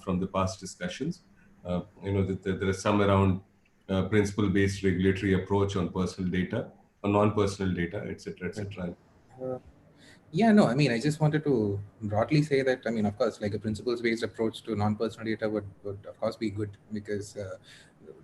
Speaker 1: from the past discussions. That there are some around principle-based regulatory approach on personal data, on non-personal data, etc., etc.
Speaker 6: Yeah, no, I mean, I just wanted to broadly say that, I mean, of course, like a principles-based approach to non-personal data would of course be good, because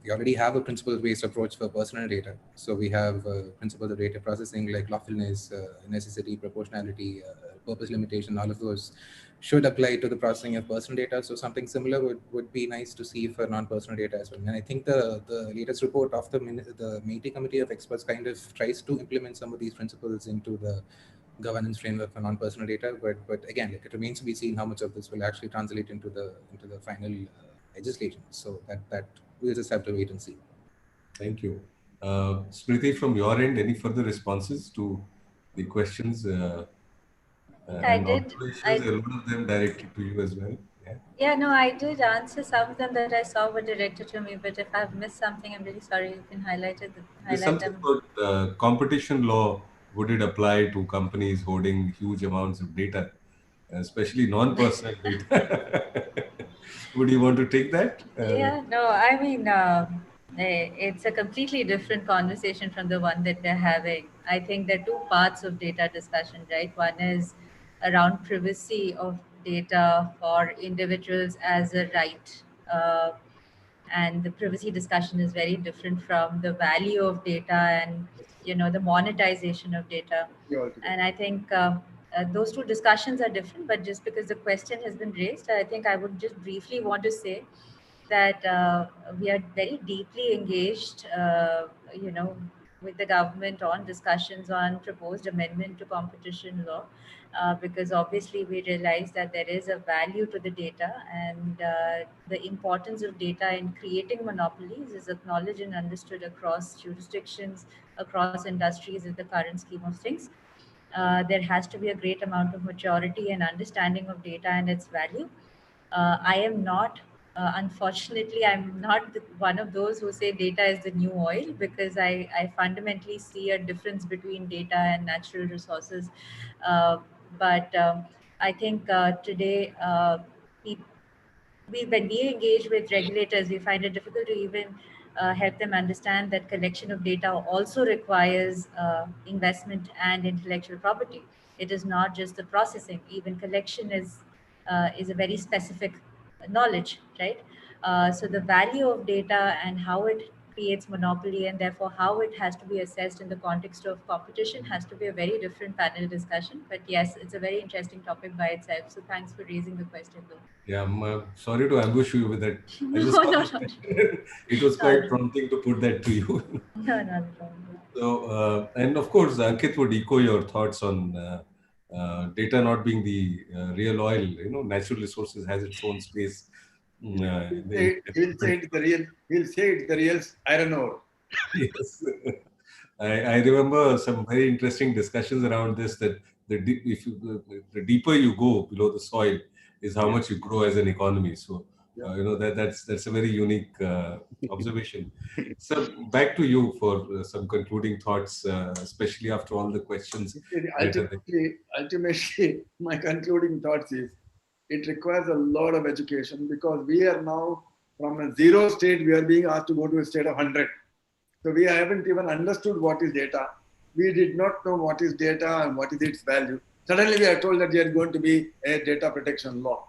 Speaker 6: we already have a principles-based approach for personal data. So we have principles of data processing like lawfulness, necessity, proportionality, purpose limitation. All of those should apply to the processing of personal data. So something similar would be nice to see for non-personal data as well. And I think the latest report of the MeitY Committee of Experts kind of tries to implement some of these principles into the governance framework for non-personal data, but again, it remains to be seen how much of this will actually translate into the final legislation. So that we'll just have to wait and see.
Speaker 1: Thank you. Smriti, from your end, any further responses to the questions?
Speaker 3: I did.
Speaker 1: A lot of them directed to you as well.
Speaker 3: Yeah, no, I did answer some of them that I saw were directed to me, but if I've missed something, I'm really sorry. You can highlight
Speaker 1: Something
Speaker 3: them.
Speaker 1: about competition law. Would it apply to companies holding huge amounts of data, especially non-personal data? Would you want to take that?
Speaker 3: Yeah, no, I mean, it's a completely different conversation from the one that we're having. I think there are two parts of data discussion, right? One is around privacy of data for individuals as a right. And the privacy discussion is very different from the value of data and, the monetization of data. And I think those two discussions are different, but just because the question has been raised, I think I would just briefly want to say that we are very deeply engaged, with the government on discussions on proposed amendment to competition law, because obviously we realize that there is a value to the data, and the importance of data in creating monopolies is acknowledged and understood across jurisdictions, across industries in the current scheme of things. There has to be a great amount of maturity and understanding of data and its value. I am not, unfortunately, I'm not one of those who say data is the new oil, because I fundamentally see a difference between data and natural resources. But I think today, when we engage with regulators, we find it difficult to even help them understand that collection of data also requires investment and intellectual property. It is not just the processing. Even collection is a very specific knowledge, right? So the value of data and how it creates monopoly and therefore how it has to be assessed in the context of competition has to be a very different panel discussion. But yes, it's a very interesting topic by itself. So thanks for raising the question though.
Speaker 1: Yeah, I'm sorry to ambush you with that. I just
Speaker 3: No,
Speaker 1: saw
Speaker 3: no,
Speaker 1: this
Speaker 3: no.
Speaker 1: question. It was quite prompting to put that to you.
Speaker 3: No, not at all.
Speaker 1: So, and of course, Ankit would echo your thoughts on data not being the real oil. You know, natural resources has its own space.
Speaker 2: He'll say it's the real. He'll say it's the real iron ore.
Speaker 1: Yes. I remember some very interesting discussions around this, that the deeper you go below the soil is how much you grow as an economy. So you know, that's a very unique observation. So back to you for some concluding thoughts, especially after all the questions.
Speaker 2: Ultimately, my concluding thoughts is it requires a lot of education, because we are now from a 0 state, we are being asked to go to a state of 100. So we haven't even understood what is data. We did not know what is data and what is its value. Suddenly we are told that there is going to be a data protection law.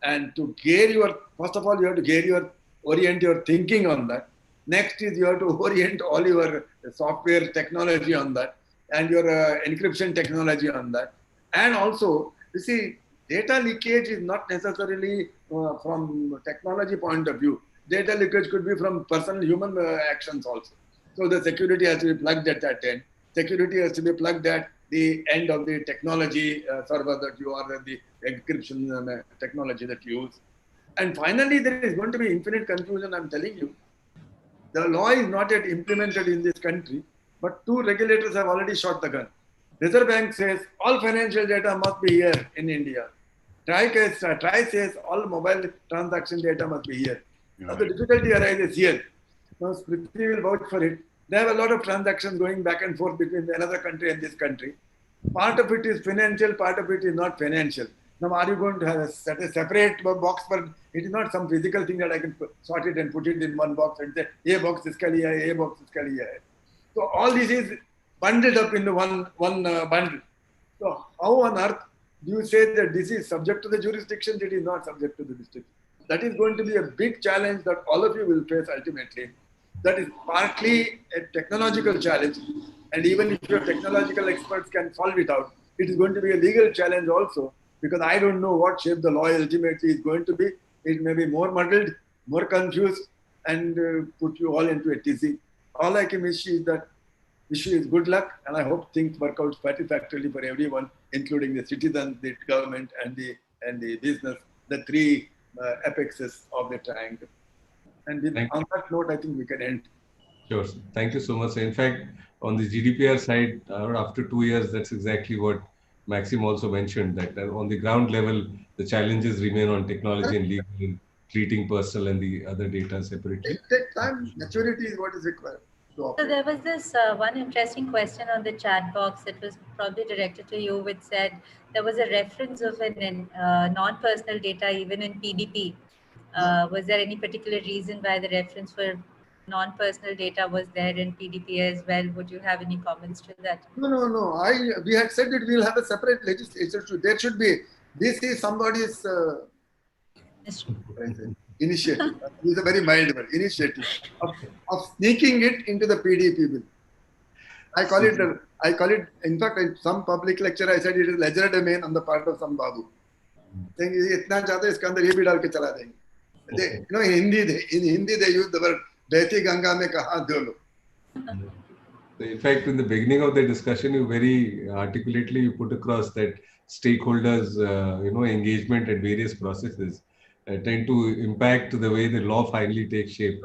Speaker 2: And to gear your, first of all, you have to orient your thinking on that. Next is you have to orient all your software technology on that and your encryption technology on that. And also, you see, data leakage is not necessarily from technology point of view. Data leakage could be from personal human actions also. So the security has to be plugged at that end. Security has to be plugged at the end of the technology server that you are, the encryption technology that you use. And finally, there is going to be infinite confusion, I'm telling you. The law is not yet implemented in this country, but 2 regulators have already shot the gun. Reserve Bank says all financial data must be here in India. TRI says all mobile transaction data must be here. Now the difficulty arises here. Now Smriti will vouch for it. They have a lot of transactions going back and forth between another country and this country. Part of it is financial, part of it is not financial. Now, are you going to have a separate box for it? Is not some physical thing that I can sort it and put it in one box and say, A box is kali hai, A box is kali hai. So all this is bundled up into one bundle. So how on earth do you say that this is subject to the jurisdiction? It is not subject to the jurisdiction. That is going to be a big challenge that all of you will face ultimately. That is partly a technological challenge. And even if your technological experts can solve it out, it is going to be a legal challenge also, because I don't know what shape the law ultimately is going to be. It may be more muddled, more confused, and put you all into a tizzy. All I can wish is good luck, and I hope things work out satisfactorily for everyone, including the citizens, the government, and the business, the 3 apexes of the triangle. And on that note, I think we can end.
Speaker 1: Sure. Thank you so much. In fact, on the GDPR side, after 2 years, that's exactly what Maxime also mentioned, that on the ground level, the challenges remain on technology and legal, and treating personal and the other data separately.
Speaker 2: It takes time. Maturity is what is required.
Speaker 3: So there was this one interesting question on the chat box that was probably directed to you, which said there was a reference of an non-personal data even in PDP. Was there any particular reason why the reference for non-personal data was there in PDP as well? Would you have any comments to that?
Speaker 2: No. We had said that we will have a separate legislation. There should be. This is somebody's initiative. This is a very mild word. Initiative of sneaking it into the PDP bill. I call it. In fact, in some public lecture, I said it is ledger domain on the part of some babu. Saying, "Itna चाहते इसके अंदर ये भी डाल के चला देंगे." In Hindi they use the word "Behti Ganga mein kahan do lo."
Speaker 1: In fact, in the beginning of the discussion, you very articulately put across that stakeholders, engagement at various processes tend to impact the way the law finally takes shape.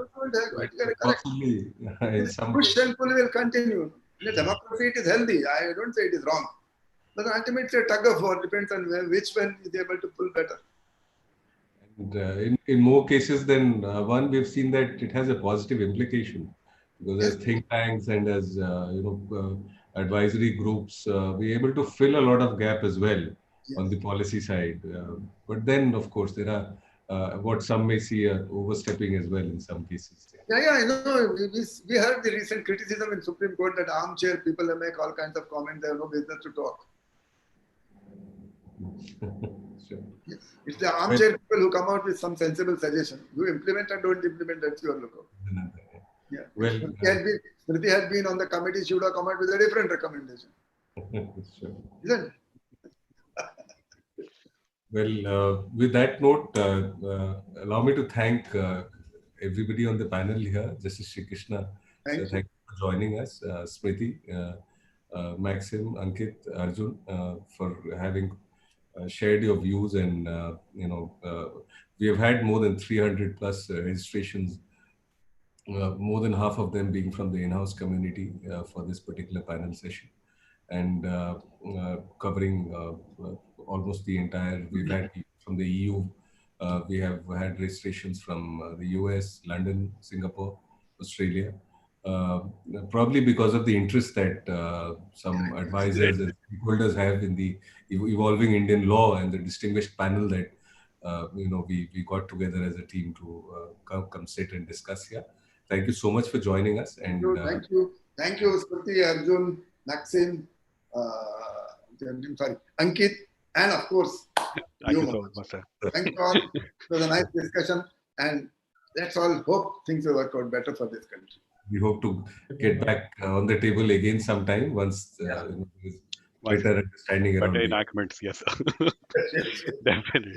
Speaker 1: Possibly, in some
Speaker 2: push and pull will continue. In a democracy, it is healthy. I don't say it is wrong. But ultimately, a tug of war depends on which one is able to pull better.
Speaker 1: And in more cases than one, we've seen that it has a positive implication, because as think tanks and as advisory groups, we're able to fill a lot of gap as well on the policy side. But then, of course, there are what some may see overstepping as well in some cases.
Speaker 2: Yeah, I know. We heard the recent criticism in Supreme Court that armchair people make all kinds of comments. They have no business to talk.
Speaker 1: Sure.
Speaker 2: Yes. It's the armchair people who come out with some sensible suggestion. You implement and don't implement, that's your lookout. Yeah.
Speaker 1: Well,
Speaker 2: Smriti had been on the committee, she would have come out with a different recommendation.
Speaker 1: sure.
Speaker 2: Isn't it?
Speaker 1: Well, with that note, allow me to thank everybody on the panel here. This is Srikrishna. Thank you for joining us. Smriti, Maxime, Ankit, Arjun, for having shared your views, and we have had more than 300 plus registrations, more than half of them being from the in-house community for this particular panel session, and covering almost the entire. We've had from the EU, we have had registrations from the US, London, Singapore, Australia. Probably because of the interest that some advisors and stakeholders have in the evolving Indian law, and the distinguished panel that we got together as a team to come sit and discuss here. Thank you so much for joining us. And
Speaker 2: thank you, Smriti, Arjun, Maxime, Ankit, and of course,
Speaker 5: thank you so much, sir.
Speaker 2: Thank you all. It was a nice discussion, and let's all hope things will work out better for this country.
Speaker 1: We hope to get back on the table again sometime once better understanding around
Speaker 5: better enactments. Yes, definitely.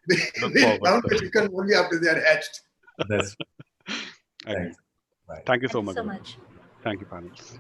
Speaker 2: They count the chicken only after they are hatched.
Speaker 1: That's
Speaker 5: Thanks.
Speaker 1: Bye.
Speaker 5: Thank you so much.
Speaker 3: So much.
Speaker 5: Thank you, panelists.